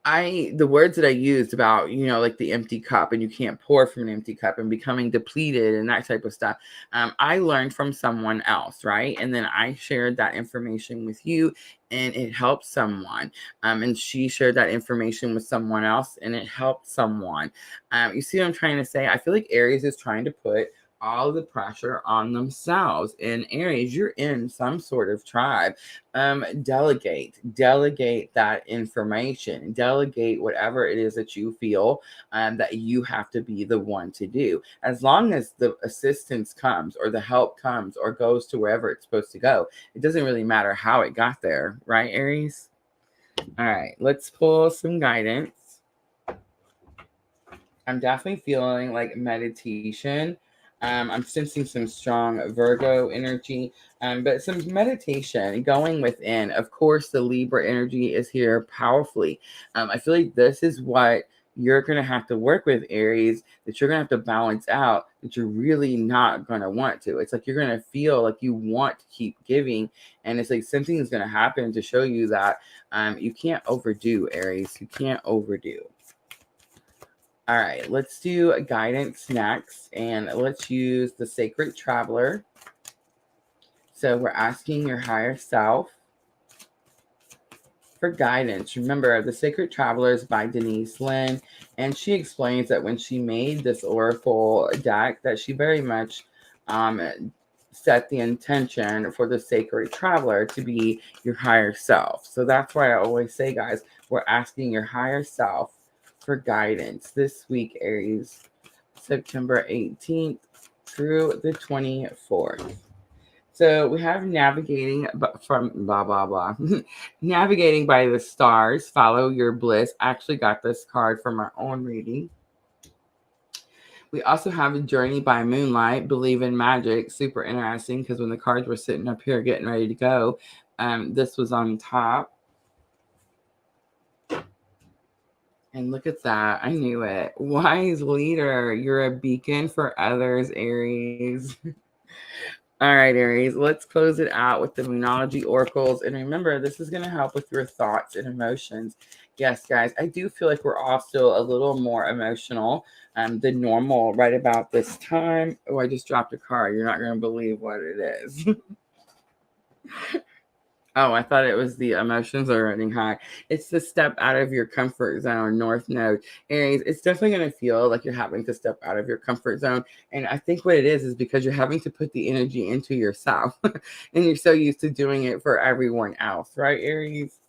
the words that I used about, like the empty cup, and you can't pour from an empty cup, and becoming depleted and that type of stuff. I learned from someone else, right? And then I shared that information with you, and it helped someone. And she shared that information with someone else, and it helped someone. You see what I'm trying to say? I feel like Aries is trying to put all the pressure on themselves. And Aries, you're in some sort of tribe. Delegate that information, delegate whatever it is that you feel that you have to be the one to do. As long as the assistance comes, or the help comes, or goes to wherever it's supposed to go, it doesn't really matter how it got there, right, Aries? All right, let's pull some guidance. I'm definitely feeling like meditation. I'm sensing some strong Virgo energy, but some meditation going within. Of course, the Libra energy is here powerfully. I feel like this is what you're going to have to work with, Aries, that you're going to have to balance out, that you're really not going to want to. It's like you're going to feel like you want to keep giving, and it's like something is going to happen to show you that you can't overdo, Aries. You can't overdo. All right, let's do guidance next, and let's use the Sacred Traveler. So we're asking your higher self for guidance. Remember, the Sacred Traveler is by Denise Lynn, and she explains that when she made this oracle deck, that she very much set the intention for the Sacred Traveler to be your higher self. So that's why I always say, guys, we're asking your higher self for guidance this week, Aries, September 18th through the 24th. So we have navigating from blah, blah, blah. Navigating by the stars, follow your bliss. I actually got this card from our own reading. We also have a journey by moonlight, believe in magic. Super interesting, because when the cards were sitting up here getting ready to go, this was on top. And look at that. I knew it. Wise leader. You're a beacon for others, Aries. All right, Aries. Let's close it out with the Moonology Oracles. And remember, this is going to help with your thoughts and emotions. Yes, guys, I do feel like we're all still a little more emotional than normal right about this time. Oh, I just dropped a card. You're not going to believe what it is. Oh, I thought it was the emotions are running high. It's the step out of your comfort zone, North Node. Aries, it's definitely going to feel like you're having to step out of your comfort zone. And I think what it is because you're having to put the energy into yourself. And you're so used to doing it for everyone else, right, Aries?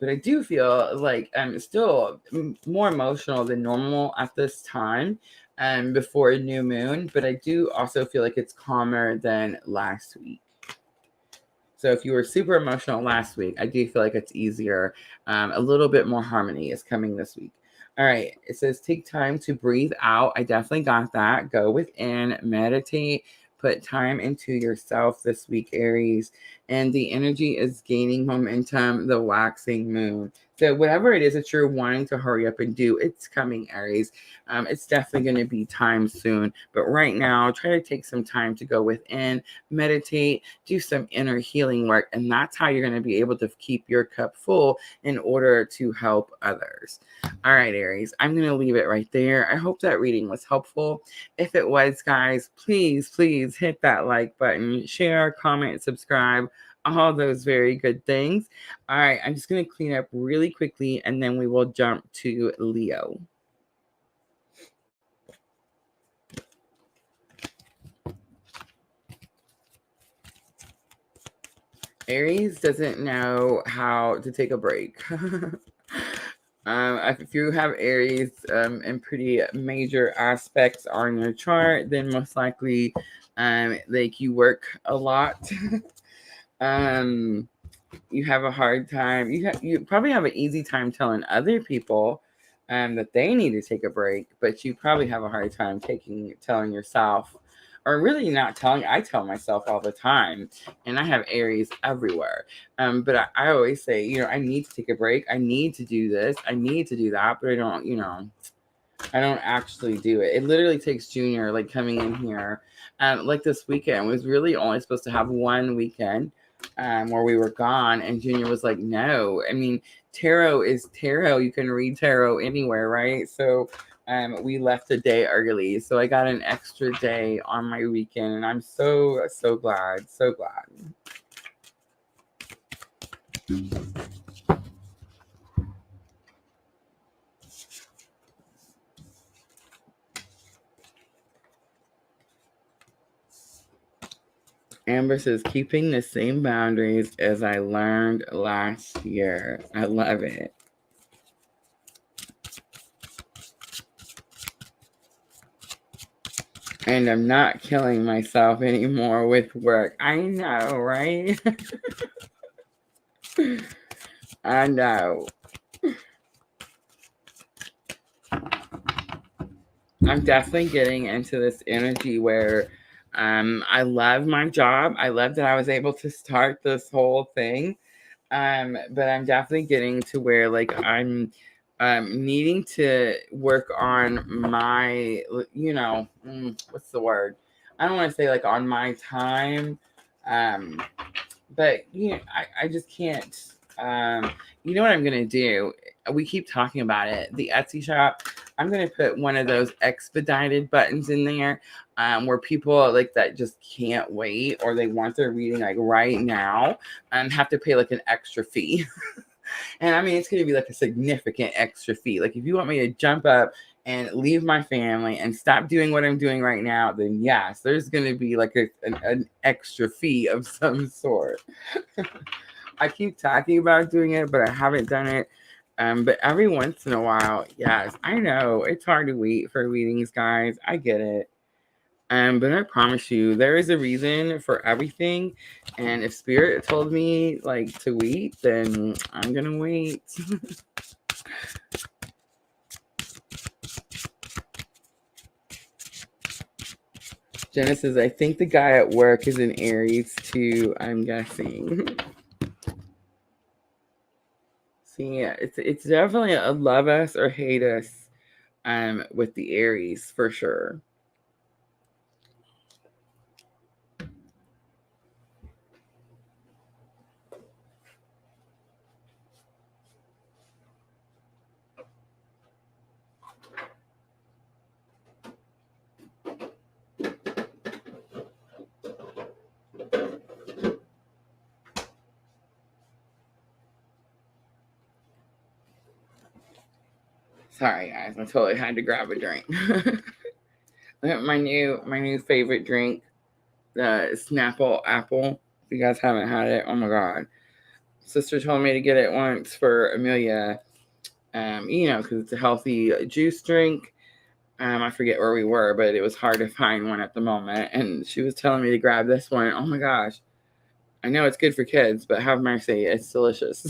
But I do feel like I'm still more emotional than normal at this time before a new moon. But I do also feel like it's calmer than last week. So if you were super emotional last week, I do feel like it's easier. A little bit more harmony is coming this week. All right. It says take time to breathe out. I definitely got that. Go within, meditate, put time into yourself this week, Aries. And the energy is gaining momentum, the waxing moon. So whatever it is that you're wanting to hurry up and do, it's coming, Aries. It's definitely going to be time soon. But right now, try to take some time to go within, meditate, do some inner healing work. And that's how you're going to be able to keep your cup full in order to help others. All right, Aries, I'm going to leave it right there. I hope that reading was helpful. If it was, guys, please hit that like button, share, comment, subscribe, all those very good things. All right, I'm just going to clean up really quickly, and then we will jump to Leo. Aries doesn't know how to take a break. If you have Aries in pretty major aspects on your chart, then most likely like you work a lot. You have a hard time. You probably have an easy time telling other people that they need to take a break, but you probably have a hard time telling yourself or really not telling, I tell myself all the time, and I have Aries everywhere. But I always say, you know, I need to take a break. I need to do this. I need to do that, but I don't, you know, I don't actually do it. It literally takes Junior like coming in here. Like this weekend was really only supposed to have one weekend where we were gone, and Junior was like, no. I mean, tarot is tarot. You can read tarot anywhere, right? So we left a day early. So I got an extra day on my weekend, and I'm so glad. So glad. Amber says, keeping the same boundaries as I learned last year. I love it. And I'm not killing myself anymore with work. I know, right? I know. I'm definitely getting into this energy where I love my job. I love that I was able to start this whole thing. But I'm definitely getting to where like I'm needing to work on my, you know, what's the word? I don't want to say like on my time, but you know, I just can't. You know what I'm gonna do? We keep talking about it. The Etsy shop. I'm gonna put one of those expedited buttons in there, where people like that just can't wait or they want their reading like right now, have to pay like an extra fee. And I mean, it's going to be like a significant extra fee. Like, if you want me to jump up and leave my family and stop doing what I'm doing right now, then yes, there's going to be like an extra fee of some sort. I keep talking about doing it, but I haven't done it. But every once in a while, yes, I know it's hard to wait for readings, guys. I get it. But I promise you, there is a reason for everything. And if Spirit told me like to wait, then I'm gonna wait. Genesis, I think the guy at work is an Aries too, I'm guessing. See, yeah, it's definitely a love us or hate us with the Aries for sure. Sorry guys, I totally had to grab a drink. my new favorite drink, the Snapple Apple. If you guys haven't had it, oh my god. Sister told me to get it once for Amelia, you know, because it's a healthy juice drink. I forget where we were, but it was hard to find one at the moment. And she was telling me to grab this one. Oh my gosh. I know it's good for kids, but have mercy. It's delicious.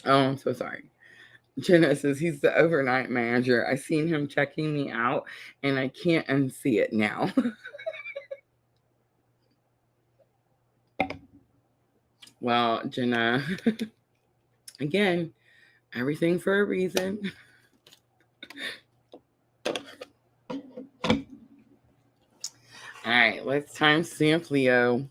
Oh, I'm so sorry. Jenna says he's the overnight manager. I seen him checking me out and I can't unsee it now. Well, Jenna, again, everything for a reason. All right, let's time stamp Leo.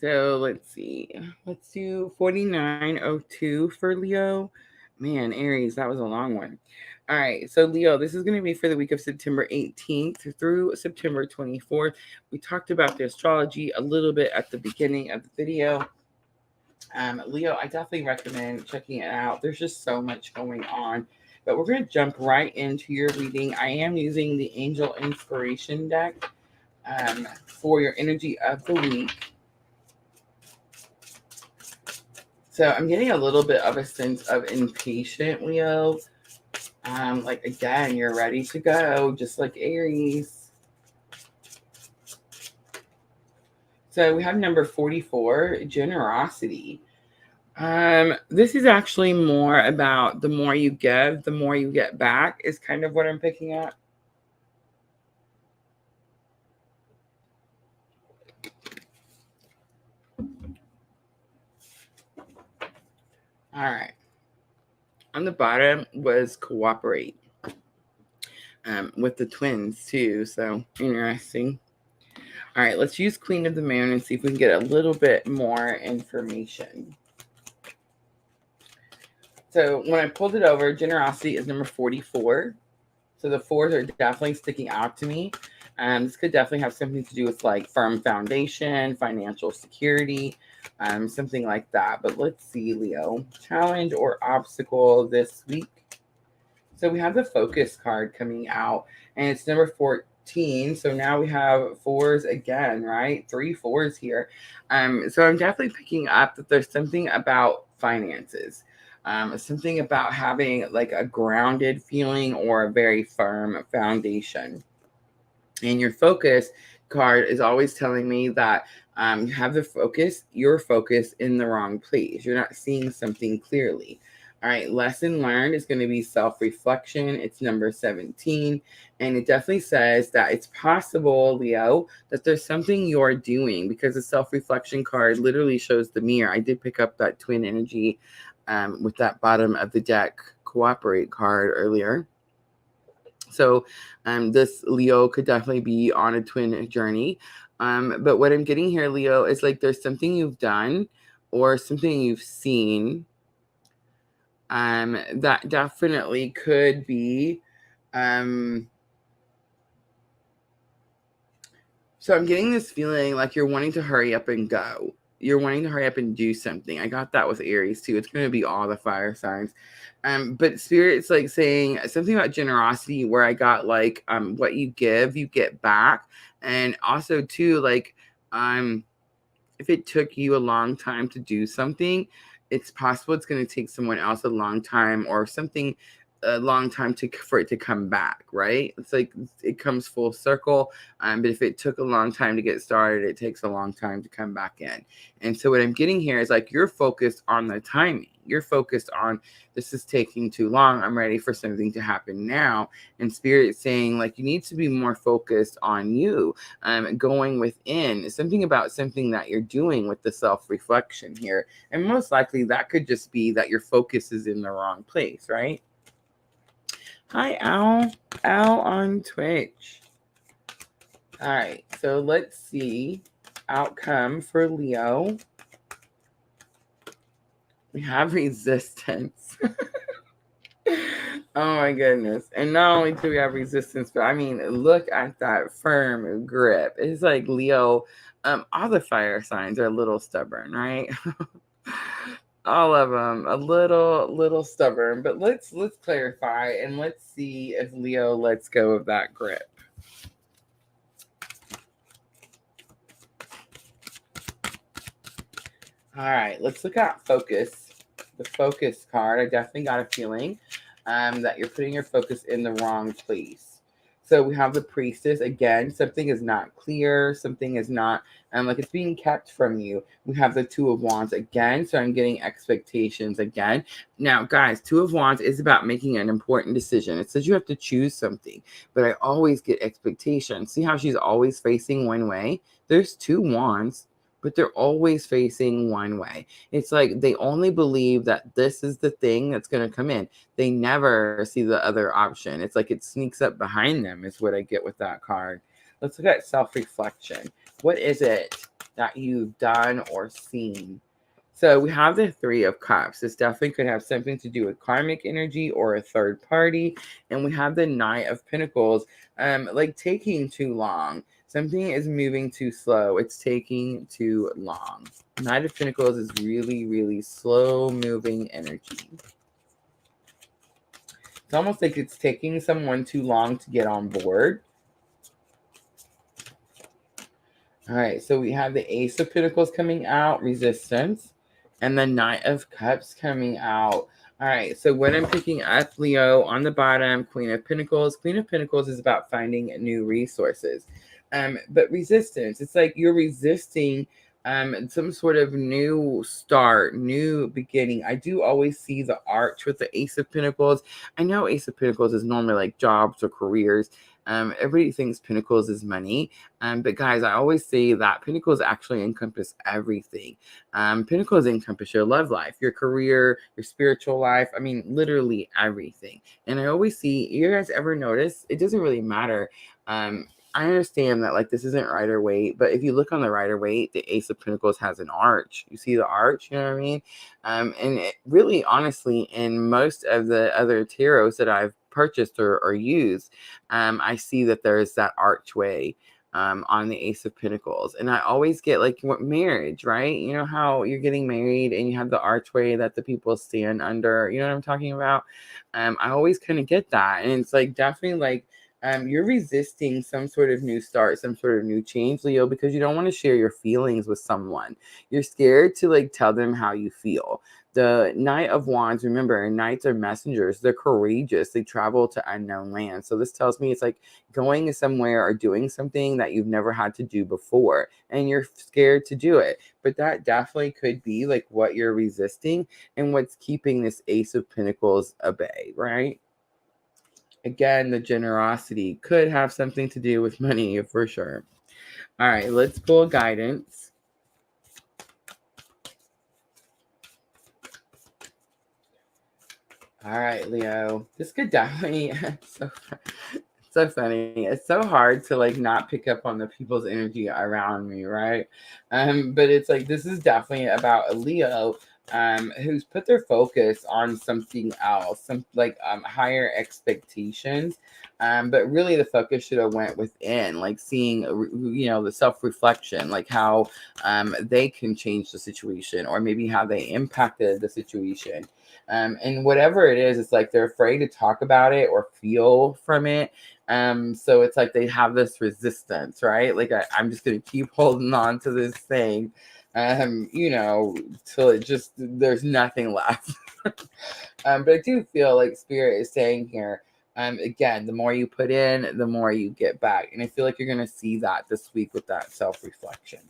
So let's see. Let's do 4902 for Leo. Man, Aries, that was a long one. All right, so Leo, this is going to be for the week of September 18th through September 24th. We talked about the astrology a little bit at the beginning of the video. Leo, I definitely recommend checking it out. There's just so much going on. But we're going to jump right into your reading. I am using the Angel Inspiration deck for your energy of the week. So I'm getting a little bit of a sense of impatient, Leo. Like, again, you're ready to go, just like Aries. So we have number 44, generosity. This is actually more about the more you give, the more you get back, is kind of what I'm picking up. All right. On the bottom was cooperate. With the twins too, so interesting. All right, let's use Queen of the Moon and see if we can get a little bit more information. So when I pulled it over, generosity is number 44. So the fours are definitely sticking out to me. This could definitely have something to do with like firm foundation, financial security, something like that. But let's see, Leo. Challenge or obstacle this week. So we have the focus card coming out, and it's number 14. So now we have fours again, right? 3 fours here. So I'm definitely picking up that there's something about finances. Something about having like a grounded feeling or a very firm foundation. And your focus card is always telling me that you have your focus in the wrong place. You're not seeing something clearly. All right, lesson learned is going to be self-reflection. It's number 17. And it definitely says that it's possible, Leo, that there's something you're doing, because the self-reflection card literally shows the mirror. I did pick up that twin energy with that bottom of the deck cooperate card earlier. So this Leo could definitely be on a twin journey. But what I'm getting here, Leo, is like there's something you've done or something you've seen that definitely could be. So I'm getting this feeling like you're wanting to hurry up and go. You're wanting to hurry up and do something. I got that with Aries too. It's going to be all the fire signs. But Spirit's like saying something about generosity, where I got like what you give, you get back. And also too, like if it took you a long time to do something, it's possible it's going to take someone else a long time, or something a long time for it to come back, right? It's like it comes full circle. But if it took a long time to get started, it takes a long time to come back in. And so what I'm getting here is like you're focused on the timing. You're focused on, this is taking too long. I'm ready for something to happen now. And Spirit saying like you need to be more focused on you, going within. Something about something that you're doing with the self-reflection here. And most likely that could just be that your focus is in the wrong place, right? Hi, Al. Al on Twitch. All right, so let's see. Outcome for Leo. We have resistance. Oh my goodness. And not only do we have resistance, but I mean, look at that firm grip. It's like Leo, all the fire signs are a little stubborn, right? All of them a little stubborn. But let's clarify, and let's see if Leo lets go of that grip. All right, let's look at focus. The focus card. I definitely got a feeling that you're putting your focus in the wrong place. So we have the priestess. Again, something is not clear. Something is not like it's being kept from you. We have the Two of Wands again. So I'm getting expectations again. Now, guys, Two of Wands is about making an important decision. It says you have to choose something, but I always get expectations. See how she's always facing one way? There's two wands, but they're always facing one way. It's like they only believe that this is the thing that's going to come in. They never see the other option. It's like it sneaks up behind them is what I get with that card. Let's look at self-reflection. What is it that you've done or seen? So we have the Three of Cups. This definitely could have something to do with karmic energy or a third party. And we have the Knight of Pentacles, like taking too long. Something is moving too slow. It's taking too long. Knight of Pentacles is really, really slow moving energy. It's almost like it's taking someone too long to get on board. All right, so we have the Ace of Pentacles coming out, resistance, and the Knight of Cups coming out. All right, so what I'm picking up, Leo, on the bottom, Queen of Pentacles. Queen of Pentacles is about finding new resources. But resistance, it's like you're resisting some sort of new start, new beginning. I do always see the arch with the Ace of Pentacles. I know Ace of Pentacles is normally like jobs or careers. Everybody thinks Pentacles is money. But guys, I always say that Pentacles actually encompass everything. Pentacles encompass your love life, your career, your spiritual life. I mean, literally everything. And I always see, you guys ever notice, it doesn't really matter. I understand that like this isn't Rider Waite, but if you look on the Rider Waite, the Ace of Pentacles has an arch. You see the arch, you know what I mean? And it really, honestly, in most of the other tarots that I've purchased or used, I see that there's that archway on the Ace of Pentacles. And I always get like what marriage, right? You know how you're getting married and you have the archway that the people stand under. You know what I'm talking about? I always kind of get that. And it's like definitely like you're resisting some sort of new start, some sort of new change, Leo, because you don't want to share your feelings with someone. You're scared to like tell them how you feel. The Knight of Wands, remember, knights are messengers. They're courageous. They travel to unknown lands. So this tells me it's like going somewhere or doing something that you've never had to do before, and you're scared to do it. But that definitely could be like what you're resisting and what's keeping this Ace of Pentacles at bay, right? Again, the generosity could have something to do with money for sure. All right, let's pull guidance. All right, Leo. This could definitely so funny. It's so hard to like not pick up on the people's energy around me, right? But it's like this is definitely about a Leo who's put their focus on something else, some like higher expectations. But really the focus should have went within, like seeing the self-reflection, like how they can change the situation, or maybe how they impacted the situation. And whatever it is, it's like they're afraid to talk about it or feel from it. So it's like they have this resistance, right? Like I'm just gonna keep holding on to this thing, till it just there's nothing left. But I do feel like Spirit is saying here, again, the more you put in, the more you get back. And I feel like you're gonna see that this week with that self-reflection.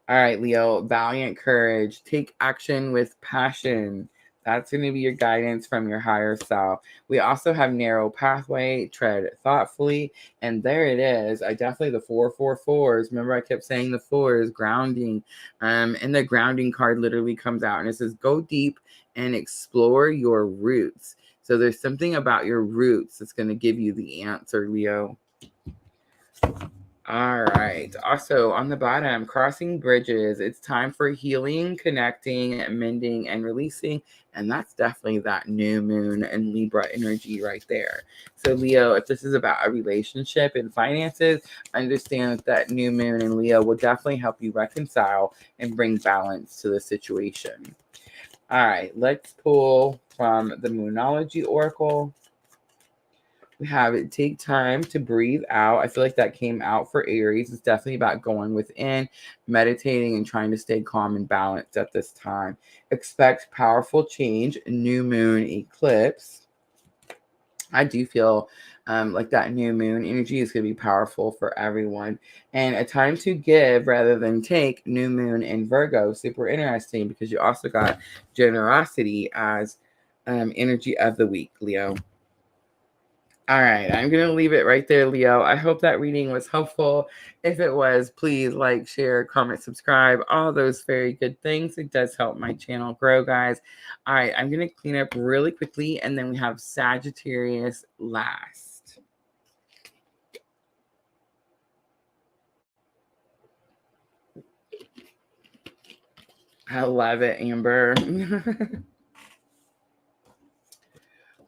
All right, Leo, valiant courage, take action with passion. That's going to be your guidance from your higher self. We also have narrow pathway, tread thoughtfully. And there it is. I definitely, the 444s. Remember, I kept saying the 4 is grounding. And the grounding card literally comes out and it says, go deep and explore your roots. So there's something about your roots that's going to give you the answer, Leo. All right. Also, on the bottom, crossing bridges. It's time for healing, connecting, mending, and releasing. And that's definitely that new moon and Libra energy right there. So, Leo, if this is about a relationship and finances, understand that new moon and Leo will definitely help you reconcile and bring balance to the situation. All right. Let's pull from the Moonology Oracle. We have it, take time to breathe out. I feel like that came out for Aries. It's definitely about going within, meditating, and trying to stay calm and balanced at this time. Expect powerful change, new moon eclipse. I do feel like that new moon energy is going to be powerful for everyone. And a time to give rather than take, new moon in Virgo. Super interesting because you also got generosity as energy of the week, Leo. All right, I'm going to leave it right there, Leo. I hope that reading was helpful. If it was, please like, share, comment, subscribe, all those very good things. It does help my channel grow, guys. All right, I'm going to clean up really quickly, and then we have Sagittarius last. I love it, Amber.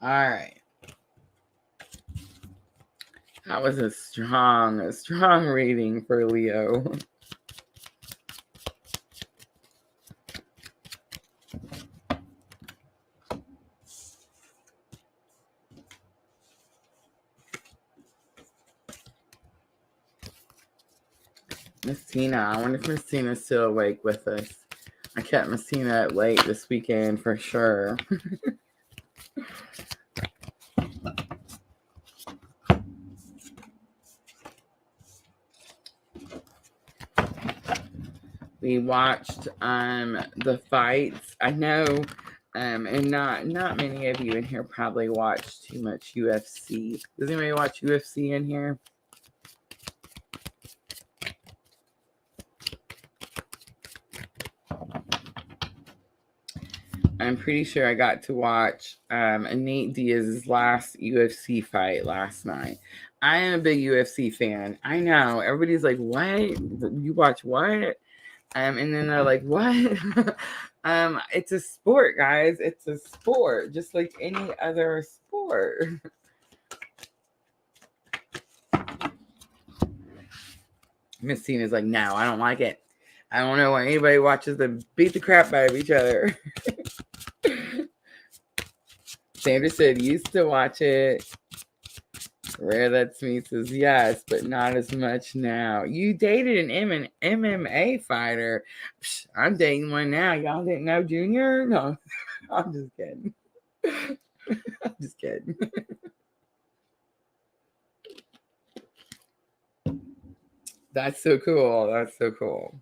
All right. That was a strong reading for Leo. Miss Tina, I wonder if Miss Tina's still awake with us. I kept Miss Tina late this weekend for sure. We watched the fights. I know and not many of you in here probably watch too much UFC. Does anybody watch UFC in here? I'm pretty sure I got to watch Nate Diaz's last UFC fight last night. I am a big UFC fan. I know. Everybody's like, what? You watch what? And then they're like, what? It's a sport, guys. It's a sport, just like any other sport. Miss Tina's like, no, I don't like it. I don't know why anybody watches them beat the crap out of each other. Sandra said, used to watch it. Rare That's Me says, yes, but not as much now. You dated an MMA fighter. Psh, I'm dating one now. Y'all didn't know Junior? No, I'm just kidding. I'm just kidding. That's so cool. That's so cool.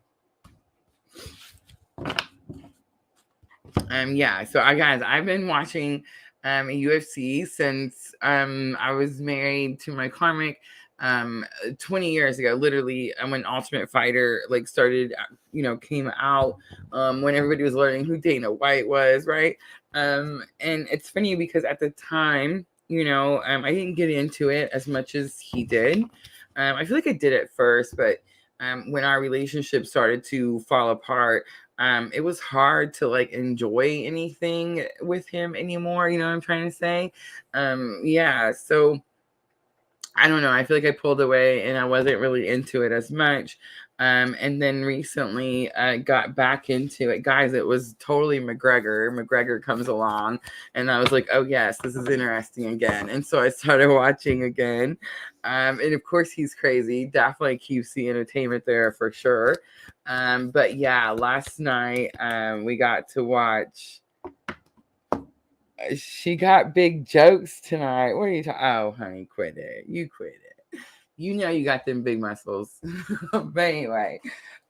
Yeah, so I've been watching UFC since I was married to my karmic 20 years ago. Literally, when Ultimate Fighter like started, came out, when everybody was learning who Dana White was, right? And it's funny because at the time, I didn't get into it as much as he did. I feel like I did at first, but when our relationship started to fall apart, it was hard to like enjoy anything with him anymore. You know what I'm trying to say? Yeah. So I don't know. I feel like I pulled away and I wasn't really into it as much. And then recently got back into it. Guys, it was totally McGregor. McGregor comes along and I was like, oh yes, this is interesting again. And so I started watching again. And of course he's crazy. Definitely QC entertainment there for sure. But yeah, last night we got to watch. She got big jokes tonight. What are you talking? Oh, honey, quit it. You quit it. You know you got them big muscles. But anyway,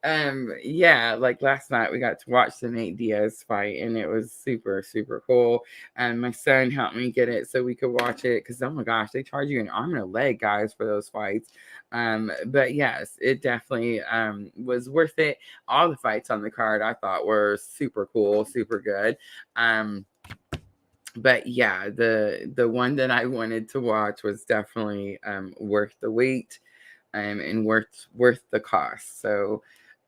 yeah, like last night we got to watch the Nate Diaz fight, and it was super, super cool. And my son helped me get it so we could watch it because oh my gosh, they charge you an arm and a leg, guys, for those fights. But yes, it definitely was worth it. All the fights on the card I thought were super cool, super good. But yeah, the one that I wanted to watch was definitely worth the wait and worth the cost. So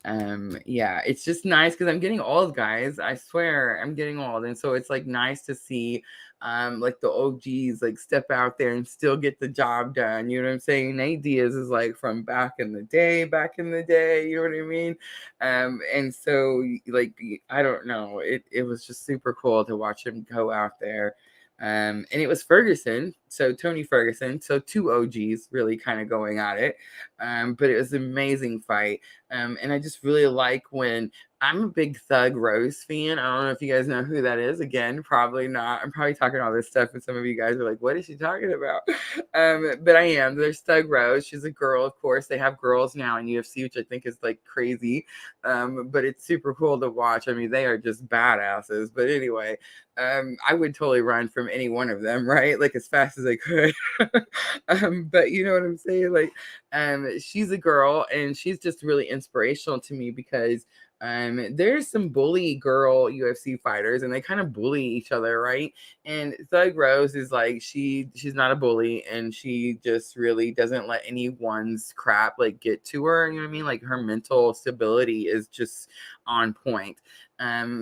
yeah, it's just nice because I'm getting old, guys. I swear I'm getting old. And so it's like nice to see like the OGs like step out there and still get the job done. You know what I'm saying? Nate Diaz is like from back in the day, you know what I mean? And so like I don't know, it was just super cool to watch him go out there. And it was Ferguson, so Tony Ferguson, so two OGs really kind of going at it. But it was an amazing fight. And I just really like when I'm a big Thug Rose fan. I don't know if you guys know who that is. Again, probably not. I'm probably talking all this stuff, and some of you guys are like, what is she talking about? But I am. There's Thug Rose. She's a girl, of course. They have girls now in UFC, which I think is like crazy. But it's super cool to watch. I mean, they are just badasses. But anyway, I would totally run from any one of them, right? Like as fast as I could. But you know what I'm saying? Like, she's a girl and she's just really inspirational to me because there's some bully girl UFC fighters and they kind of bully each other, right? And Thug Rose is like she's not a bully and she just really doesn't let anyone's crap like get to her. You know what I mean? Like her mental stability is just on point.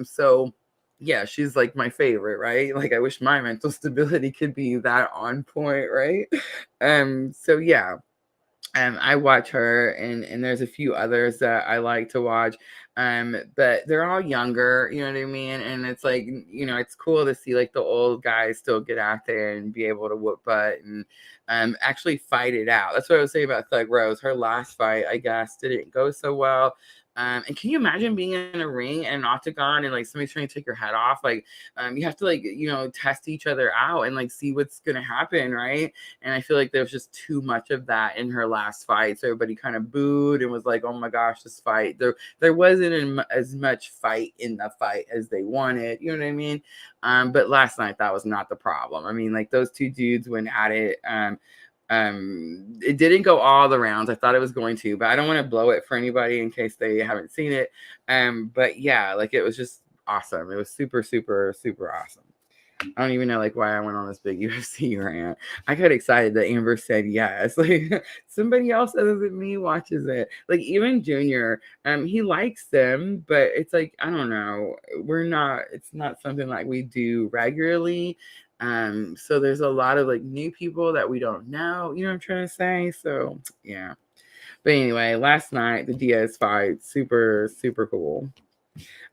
So yeah, she's like my favorite, right? Like I wish my mental stability could be that on point, right? So yeah. I watch her and there's a few others that I like to watch. But they're all younger, you know what I mean? And it's like, it's cool to see like the old guys still get out there and be able to whoop butt and actually fight it out. That's what I was saying about Thug Rose. Her last fight, I guess, didn't go so well. And can you imagine being in a ring and an octagon and like somebody's trying to take your head off? Like, you have to like, test each other out and like see what's going to happen. Right. And I feel like there was just too much of that in her last fight. So everybody kind of booed and was like, oh my gosh, this fight. There wasn't wasn't as much fight in the fight as they wanted. You know what I mean? But last night, that was not the problem. I mean, like those two dudes went at it. It didn't go all the rounds. I thought it was going to, but I don't want to blow it for anybody in case they haven't seen it. But yeah, like it was just awesome. It was super, super, super awesome. I don't even know like why I went on this big UFC rant. I got excited that Amber said yes. Like somebody else other than me watches it. Like even Junior, he likes them, but it's like I don't know. It's not something like we do regularly. So there's a lot of like new people that we don't know. You know what I'm trying to say? So yeah. But anyway, last night the Diaz fight, super, super cool.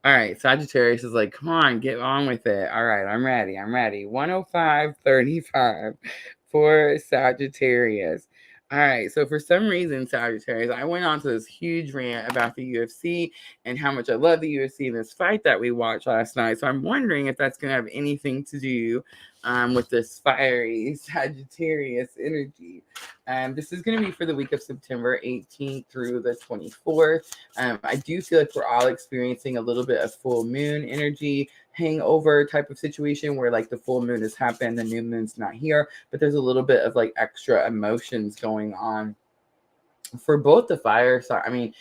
All right, Sagittarius is like, come on, get on with it. All right, I'm ready. 105.35 for Sagittarius. All right, so for some reason, Sagittarius, I went on to this huge rant about the UFC and how much I love the UFC and this fight that we watched last night. So I'm wondering if that's going to have anything to do with this fiery Sagittarius energy. This is going to be for the week of September 18th through the 24th. I do feel like we're all experiencing a little bit of full moon energy, hangover type of situation where like the full moon has happened, the new moon's not here, but there's a little bit of like extra emotions going on. For both the fire sign, I mean,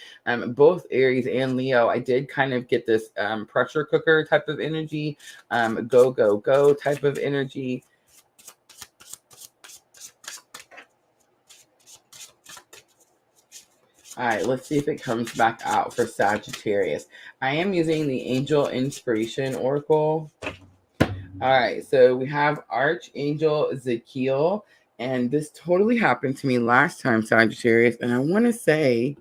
both Aries and Leo, I did kind of get this pressure cooker type of energy, go, go, go type of energy. All right, let's see if it comes back out for Sagittarius. I am using the Angel Inspiration Oracle. All right, so we have Archangel Ezekiel, and this totally happened to me last time, Sagittarius, and I want to say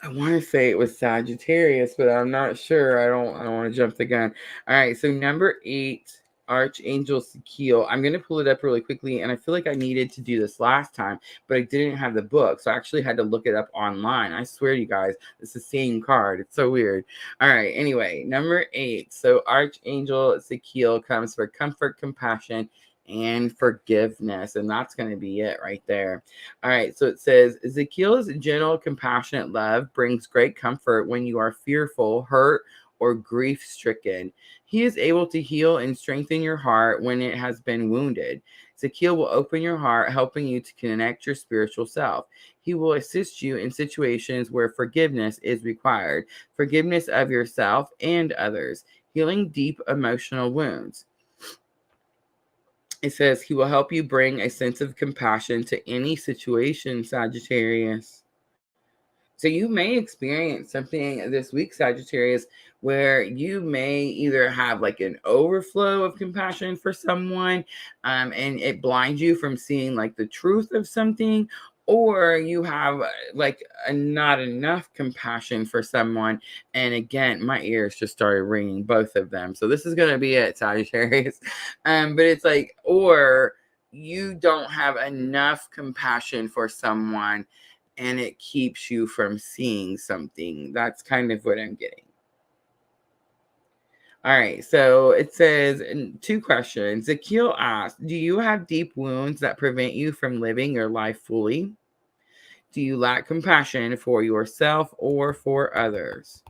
it was Sagittarius, but I'm not sure. I don't want to jump the gun. All right, so number 8, Archangel Ezekiel. I'm going to pull it up really quickly, and I feel like I needed to do this last time, but I didn't have the book, so I actually had to look it up online. I swear to you guys, it's the same card. It's so weird. All right, anyway, number 8. So Archangel Ezekiel comes for comfort, compassion, and forgiveness, and that's going to be it right there. All right, so it says Ezekiel's gentle, compassionate love brings great comfort when you are fearful, hurt, or grief stricken. He is able to heal and strengthen your heart when it has been wounded. Ezekiel will open your heart, helping you to connect your spiritual self. He will assist you in situations where forgiveness is required, forgiveness of yourself and others, healing deep emotional wounds. It says he will help you bring a sense of compassion to any situation, Sagittarius. So you may experience something this week, Sagittarius, where you may either have like an overflow of compassion for someone, and it blinds you from seeing like the truth of something, or you have like not enough compassion for someone. And again, my ears just started ringing, both of them. So this is going to be it, Sagittarius. But it's like, or you don't have enough compassion for someone and it keeps you from seeing something. That's kind of what I'm getting. All right, so it says 2 questions. Ezekiel asks, do you have deep wounds that prevent you from living your life fully? Do you lack compassion for yourself or for others?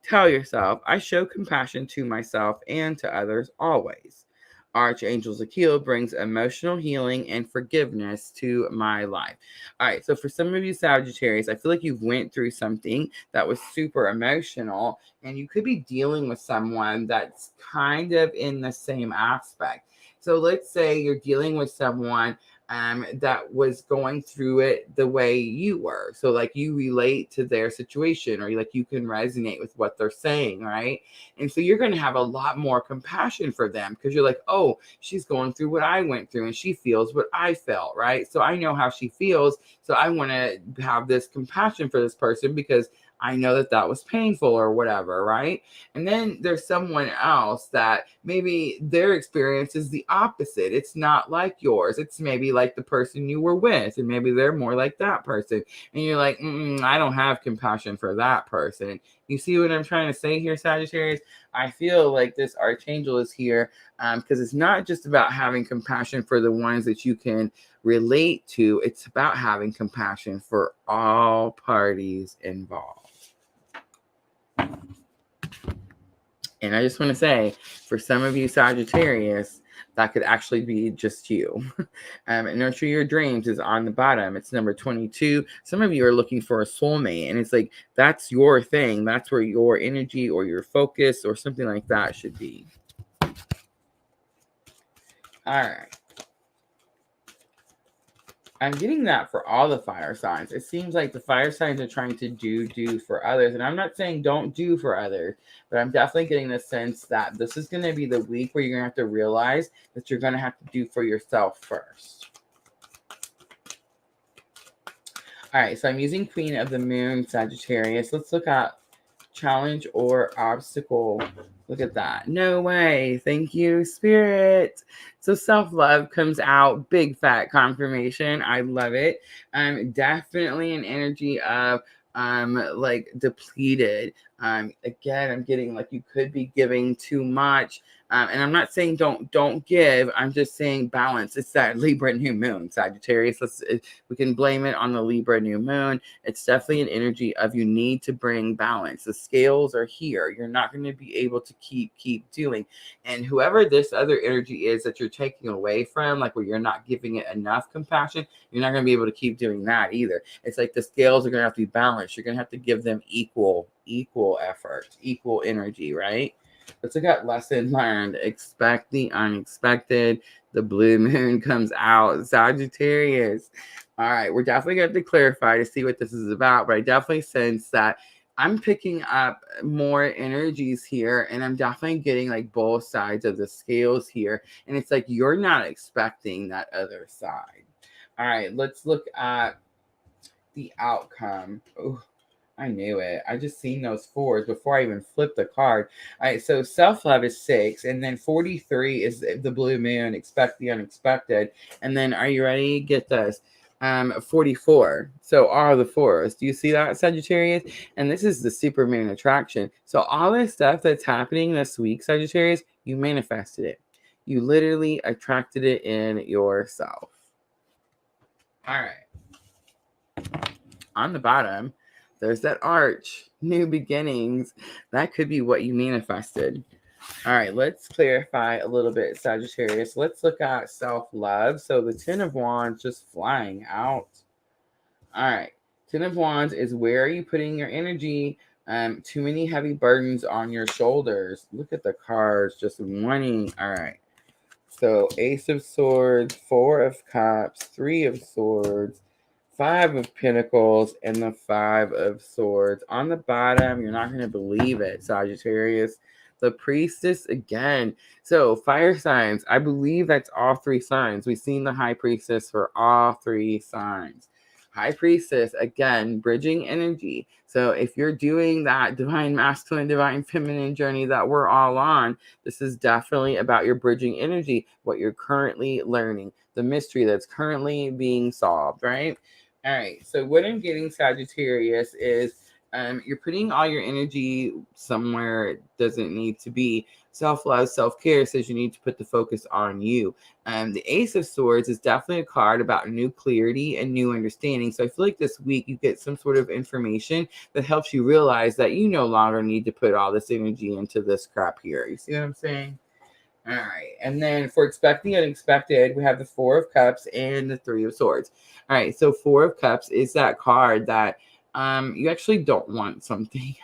Tell yourself, I show compassion to myself and to others always. Archangel Ezekiel brings emotional healing and forgiveness to my life. All right, so for some of you Sagittarius, I feel like you've went through something that was super emotional, and you could be dealing with someone that's kind of in the same aspect. So let's say you're dealing with someone that was going through it the way you were. So like you relate to their situation, or like you can resonate with what they're saying, right? And so you're going to have a lot more compassion for them because you're like, oh, she's going through what I went through and she feels what I felt, right? So I know how she feels. So I want to have this compassion for this person because I know that that was painful or whatever, right? And then there's someone else that maybe their experience is the opposite. It's not like yours. It's maybe like the person you were with, and maybe they're more like that person. And you're like, I don't have compassion for that person. You see what I'm trying to say here, Sagittarius? I feel like this archangel is here because it's not just about having compassion for the ones that you can relate to. It's about having compassion for all parties involved. And I just want to say, for some of you Sagittarius, that could actually be just you. Nurture Your Dreams is on the bottom. It's number 22. Some of you are looking for a soulmate, and it's like, that's your thing. That's where your energy or your focus or something like that should be. All right. I'm getting that for all the fire signs. It seems like the fire signs are trying to do for others. And I'm not saying don't do for others, but I'm definitely getting the sense that this is going to be the week where you're going to have to realize that you're going to have to do for yourself first. All right, so I'm using Queen of the Moon, Sagittarius. Let's look at challenge or obstacle. Look at that. No way. Thank you, Spirit. So self-love comes out. Big fat confirmation. I love it. Definitely an energy of like depleted. Again, I'm getting like you could be giving too much. And I'm not saying don't give. I'm just saying balance. It's that Libra new moon, Sagittarius. We can blame it on the Libra new moon. It's definitely an energy of you need to bring balance. The scales are here. You're not going to be able to keep doing. And whoever this other energy is that you're taking away from, like where you're not giving it enough compassion, you're not going to be able to keep doing that either. It's like the scales are going to have to be balanced. You're going to have to give them equal effort, equal energy, right? Let's look at lesson learned. Expect the unexpected. The blue moon comes out. Sagittarius. All right, we're definitely going to have to clarify to see what this is about, but I definitely sense that I'm picking up more energies here, and I'm definitely getting like both sides of the scales here, and it's like you're not expecting that other side. All right, let's look at the outcome. Oh, I knew it. I just seen those fours before I even flipped the card. All right, so self-love is 6, and then 43 is the blue moon. Expect the unexpected. And then, are you ready? Get this. 44. So all the fours. Do you see that, Sagittarius? And this is the super moon attraction. So all this stuff that's happening this week, Sagittarius, you manifested it. You literally attracted it in yourself. All right. On the bottom, there's that arch, new beginnings. That could be what you manifested. All right, let's clarify a little bit, Sagittarius. Let's look at self-love. So the 10 of Wands just flying out. All right, 10 of Wands is where are you putting your energy? Too many heavy burdens on your shoulders. Look at the cards just wanting. All right. So Ace of Swords, 4 of Cups, 3 of Swords, 5 of Pentacles, and the 5 of Swords. On the bottom, you're not going to believe it, Sagittarius. The Priestess again. So fire signs, I believe that's all 3 signs. We've seen the High Priestess for all 3 signs. High Priestess, again, bridging energy. So if you're doing that divine masculine, divine feminine journey that we're all on, this is definitely about your bridging energy, what you're currently learning, the mystery that's currently being solved, right? All right, so what I'm getting, Sagittarius, is you're putting all your energy somewhere it doesn't need to be. Self-love, self-care says you need to put the focus on you. The Ace of Swords is definitely a card about new clarity and new understanding. So I feel like this week you get some sort of information that helps you realize that you no longer need to put all this energy into this crap here. You see what I'm saying? All right. And then for expect the unexpected, we have the 4 of Cups and the 3 of Swords. All right. So 4 of Cups is that card that you actually don't want something.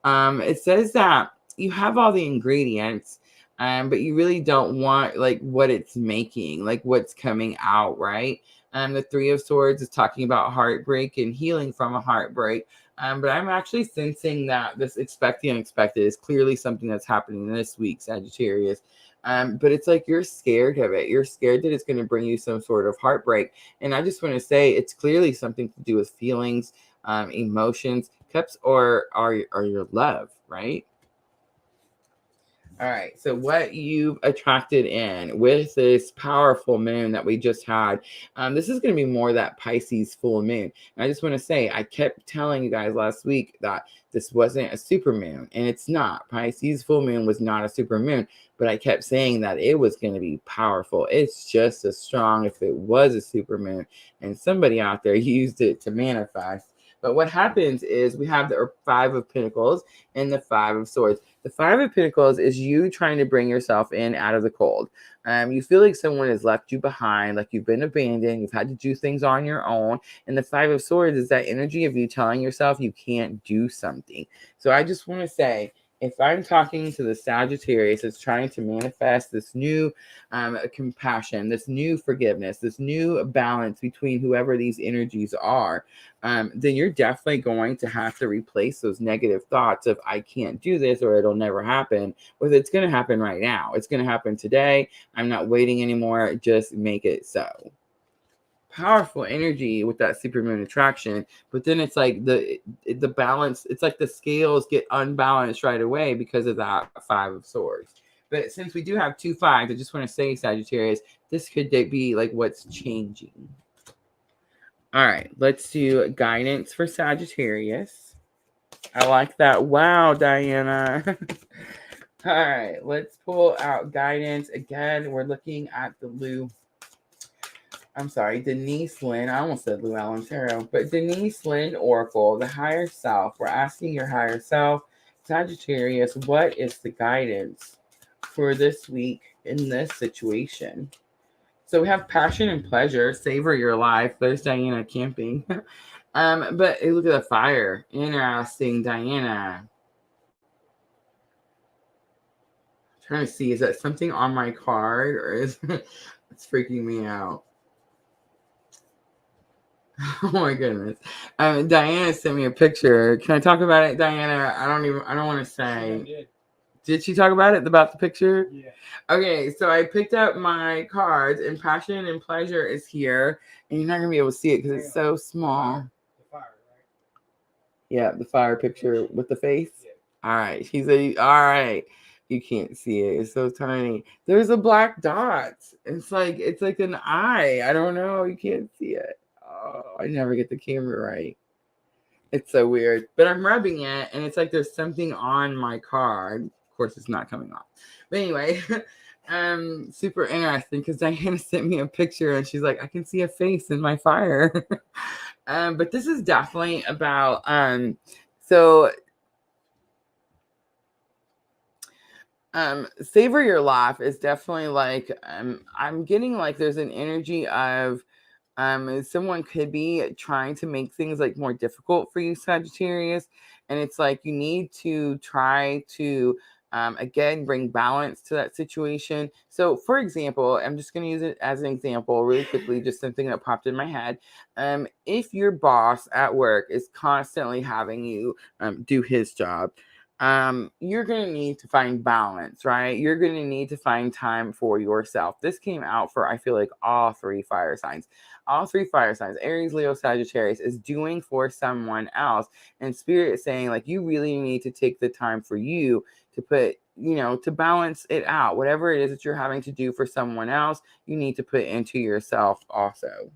It says that you have all the ingredients, but you really don't want like what it's making, like what's coming out, right? The 3 of Swords is talking about heartbreak and healing from a heartbreak. But I'm actually sensing that this expect the unexpected is clearly something that's happening this week, Sagittarius. But it's like you're scared of it. You're scared that it's going to bring you some sort of heartbreak. And I just want to say it's clearly something to do with feelings, emotions. Cups or your love, right? All right, so what you've attracted in with this powerful moon that we just had, this is going to be more that Pisces full moon. And I just want to say, I kept telling you guys last week that this wasn't a super moon, and it's not. Pisces full moon was not a super moon, but I kept saying that it was going to be powerful. It's just as strong if it was a super moon, and somebody out there used it to manifest. But what happens is we have the Five of Pentacles and the Five of Swords. The Five of Pentacles is you trying to bring yourself in out of the cold. You feel like someone has left you behind, like you've been abandoned, you've had to do things on your own. And the Five of Swords is that energy of you telling yourself you can't do something. So I just want to say, if I'm talking to the Sagittarius that's trying to manifest this new compassion, this new forgiveness, this new balance between whoever these energies are, then you're definitely going to have to replace those negative thoughts of I can't do this or it'll never happen with it's going to happen right now. It's going to happen today. I'm not waiting anymore. Just make it so. Powerful energy with that supermoon attraction, but then it's like the balance, it's like the scales get unbalanced right away because of that Five of Swords. But since we do have 2 5s, I just want to say, Sagittarius, this could be like what's changing. All right, let's do guidance for Sagittarius. I like that. Wow, Diana. All right, let's pull out guidance again. We're looking at the Denise Lynn. I almost said Lou Allen Tarot, but Denise Lynn Oracle, the higher self. We're asking your higher self, Sagittarius, what is the guidance for this week in this situation? So we have passion and pleasure, savor your life. There's Diana camping. But look at the fire. Interesting, Diana. I'm trying to see, is that something on my card or is it's freaking me out? Oh my goodness. Diana sent me a picture. Can I talk about it, Diana? I don't want to say. Did she talk about it, about the picture? Yeah. Okay, so I picked up my cards and passion and pleasure is here. And you're not going to be able to see it because it's so small. The fire, right? Yeah, the fire picture with the face. Yeah. All right. She said, all right. You can't see it. It's so tiny. There's a black dot. It's like an eye. I don't know. You can't see it. Oh, I never get the camera right. It's so weird. But I'm rubbing it, and it's like there's something on my card. Of course, it's not coming off. But anyway, super interesting because Diana sent me a picture, and she's like, I can see a face in my fire. But this is definitely about savor your life is definitely like I'm getting like there's an energy of someone could be trying to make things like more difficult for you, Sagittarius, and it's like you need to try to again bring balance to that situation. So for example, I'm just going to use it as an example really quickly, just something that popped in my head. If your boss at work is constantly having you do his job, you're going to need to find balance, right? You're going to need to find time for yourself. This came out for, I feel like, all 3 fire signs. All 3 fire signs, Aries, Leo, Sagittarius, is doing for someone else. And Spirit is saying, like, you really need to take the time for you to put, to balance it out. Whatever it is that you're having to do for someone else, you need to put into yourself also.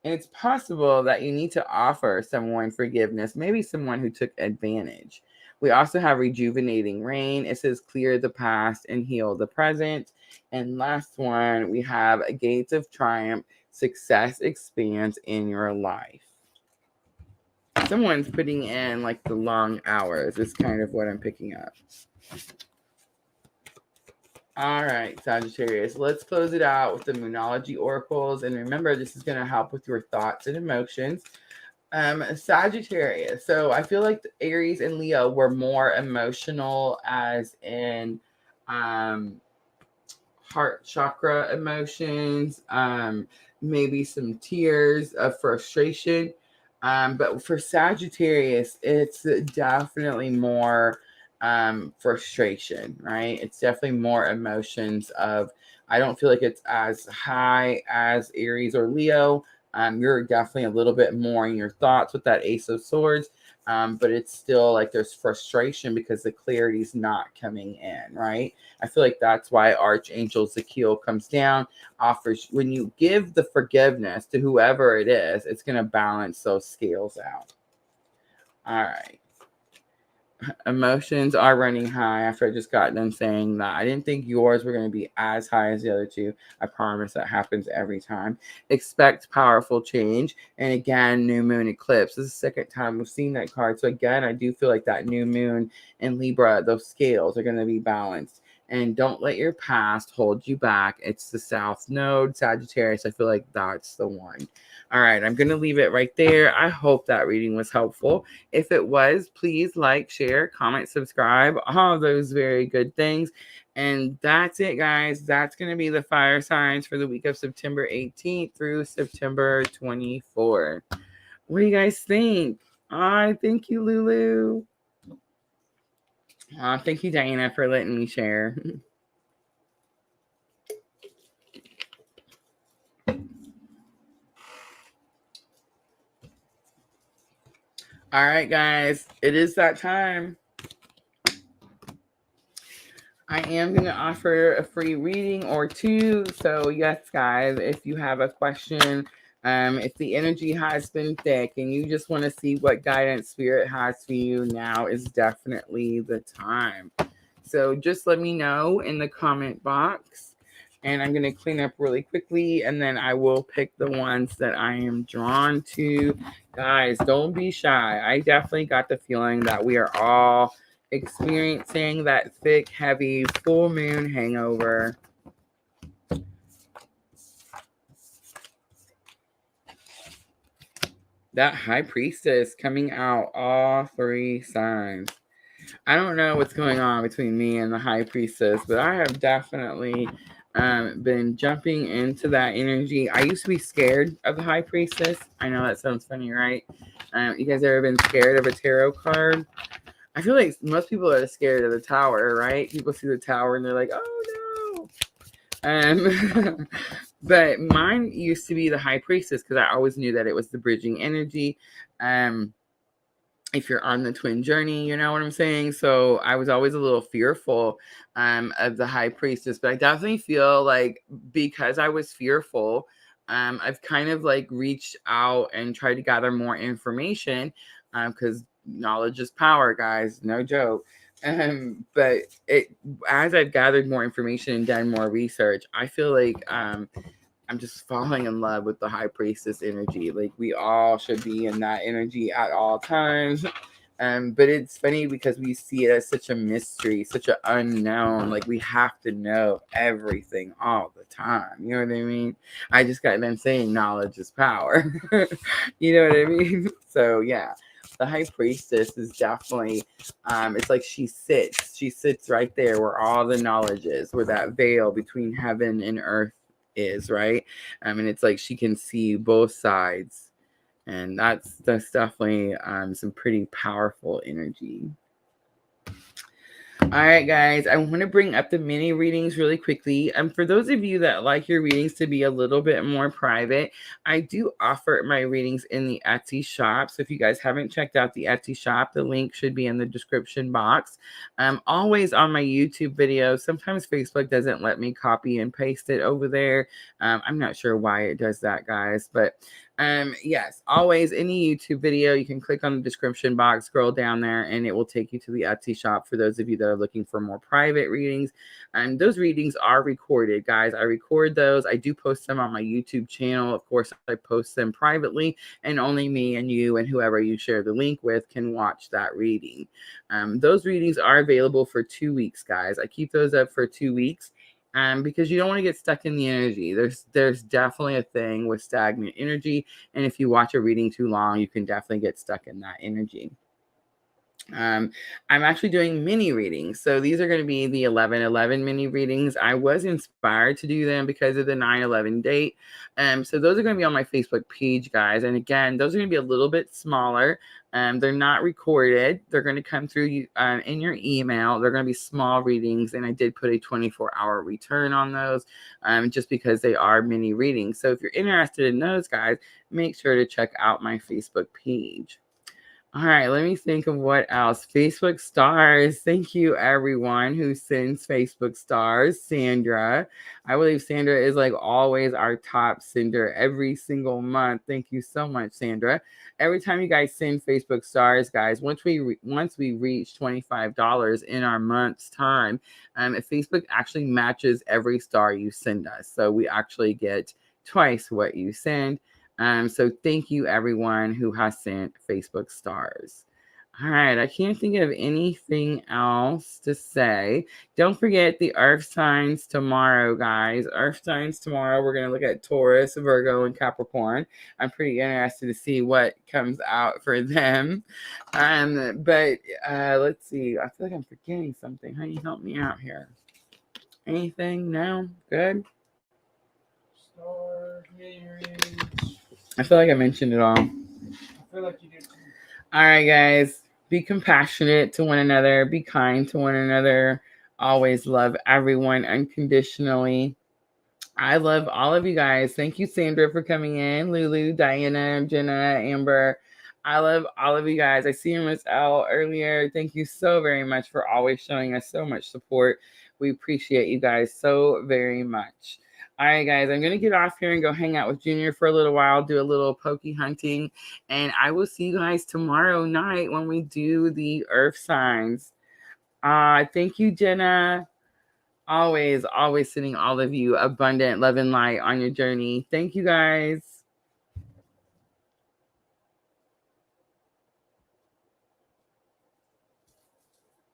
And it's possible that you need to offer someone forgiveness, maybe someone who took advantage. We also have rejuvenating rain. It says clear the past and heal the present. And last one, we have a gates of triumph. Success expands in your life. Someone's putting in like the long hours is kind of what I'm picking up. All right, Sagittarius, let's close it out with the Moonology oracles. And remember, this is going to help with your thoughts and emotions. Sagittarius. So I feel like Aries and Leo were more emotional, as in heart chakra emotions, maybe some tears of frustration. But for Sagittarius, it's definitely more frustration, right? It's definitely more emotions of, I don't feel like it's as high as Aries or Leo. You're definitely a little bit more in your thoughts with that Ace of Swords. But it's still like there's frustration because the clarity is not coming in, right? I feel like that's why Archangel Zakiel comes down, offers, when you give the forgiveness to whoever it is, it's going to balance those scales out. All right. Emotions are running high after I just got done saying that. I didn't think yours were going to be as high as the other two. I promise that happens every time. Expect powerful change. And again, new moon eclipse. This is the second time we've seen that card. So again, I do feel like that new moon in Libra, those scales are going to be balanced. And don't let your past hold you back. It's the South Node, Sagittarius. I feel like that's the one. All right, I'm going to leave it right there. I hope that reading was helpful. If it was, please like, share, comment, subscribe, all those very good things. And that's it, guys. That's going to be the fire signs for the week of September 18th through September 24th. What do you guys think? Thank you, Lulu. Thank you, Diana, for letting me share. All right, guys, it is that time. I am going to offer a free reading or two. So yes, guys, if you have a question, if the energy has been thick and you just want to see what guidance spirit has for you, now is definitely the time. So just let me know in the comment box. And I'm going to clean up really quickly, and then I will pick the ones that I am drawn to. Guys, don't be shy. I definitely got the feeling that we are all experiencing that thick, heavy, full moon hangover. That High Priestess coming out, all three signs. I don't know what's going on between me and the High Priestess, but I have definitely been jumping into that energy. I used to be scared of the High Priestess. I know that sounds funny, right? You guys ever been scared of a tarot card? I feel like most people are scared of the Tower, right? People see the Tower and they're like, oh no. But mine used to be the High Priestess because I always knew that it was the bridging energy. If you're on the twin journey, you know what I'm saying? So I was always a little fearful of the High Priestess, but I definitely feel like because I was fearful, I've kind of like reached out and tried to gather more information because knowledge is power, guys, no joke. But as I've gathered more information and done more research, I feel like I'm just falling in love with the High Priestess energy. Like we all should be in that energy at all times. But it's funny because we see it as such a mystery, such an unknown. Like we have to know everything all the time. You know what I mean? I just got them saying knowledge is power. You know what I mean? So yeah. The High Priestess is definitely, it's like she sits right there where all the knowledge is, where that veil between heaven and earth is, right? And it's like she can see both sides, and that's definitely some pretty powerful energy. All right, guys, I want to bring up the mini readings really quickly. For those of you that like your readings to be a little bit more private, I do offer my readings in the Etsy shop. So if you guys haven't checked out the Etsy shop, the link should be in the description box. Always on my YouTube videos. Sometimes Facebook doesn't let me copy and paste it over there. I'm not sure why it does that, guys, but yes, always any YouTube video, you can click on the description box, scroll down there, and it will take you to the Etsy shop for those of you that are looking for more private readings. And those readings are recorded, guys. I record those. I do post them on my YouTube channel. Of course, I post them privately, and only me and you and whoever you share the link with can watch that reading. Those readings are available for 2 weeks, guys. I keep those up for 2 weeks. Because you don't want to get stuck in the energy. There's definitely a thing with stagnant energy, and if you watch a reading too long, you can definitely get stuck in that energy. I'm actually doing mini readings. So these are going to be the 11/11 mini readings. I was inspired to do them because of the 9/11 date. So those are going to be on my Facebook page, guys. And again, those are going to be a little bit smaller. They're not recorded. They're going to come through you in your email. They're going to be small readings. And I did put a 24-hour return on those just because they are mini readings. So if you're interested in those, guys, make sure to check out my Facebook page. All right, let me think of what else. Facebook stars. Thank you, everyone who sends Facebook stars. Sandra. I believe Sandra is like always our top sender every single month. Thank you so much, Sandra. Every time you guys send Facebook stars, guys, once we reach $25 in our month's time, Facebook actually matches every star you send us. So we actually get twice what you send. So thank you everyone who has sent Facebook stars. All right, I can't think of anything else to say. Don't forget the Earth signs tomorrow, guys. Earth signs tomorrow. We're going to look at Taurus, Virgo, and Capricorn. I'm pretty interested to see what comes out for them. But let's see. I feel like I'm forgetting something. Honey, help me out here. Anything? No? Good? I feel like I mentioned it all. I feel like you did too. All right, guys. Be compassionate to one another. Be kind to one another. Always love everyone unconditionally. I love all of you guys. Thank you, Sandra, for coming in. Lulu, Diana, Jenna, Amber. I love all of you guys. I see Miss L earlier. Thank you so very much for always showing us so much support. We appreciate you guys so very much. All right, guys, I'm going to get off here and go hang out with Junior for a little while, do a little pokey hunting, and I will see you guys tomorrow night when we do the Earth signs. Thank you, Jenna. Always sending all of you abundant love and light on your journey. Thank you, guys.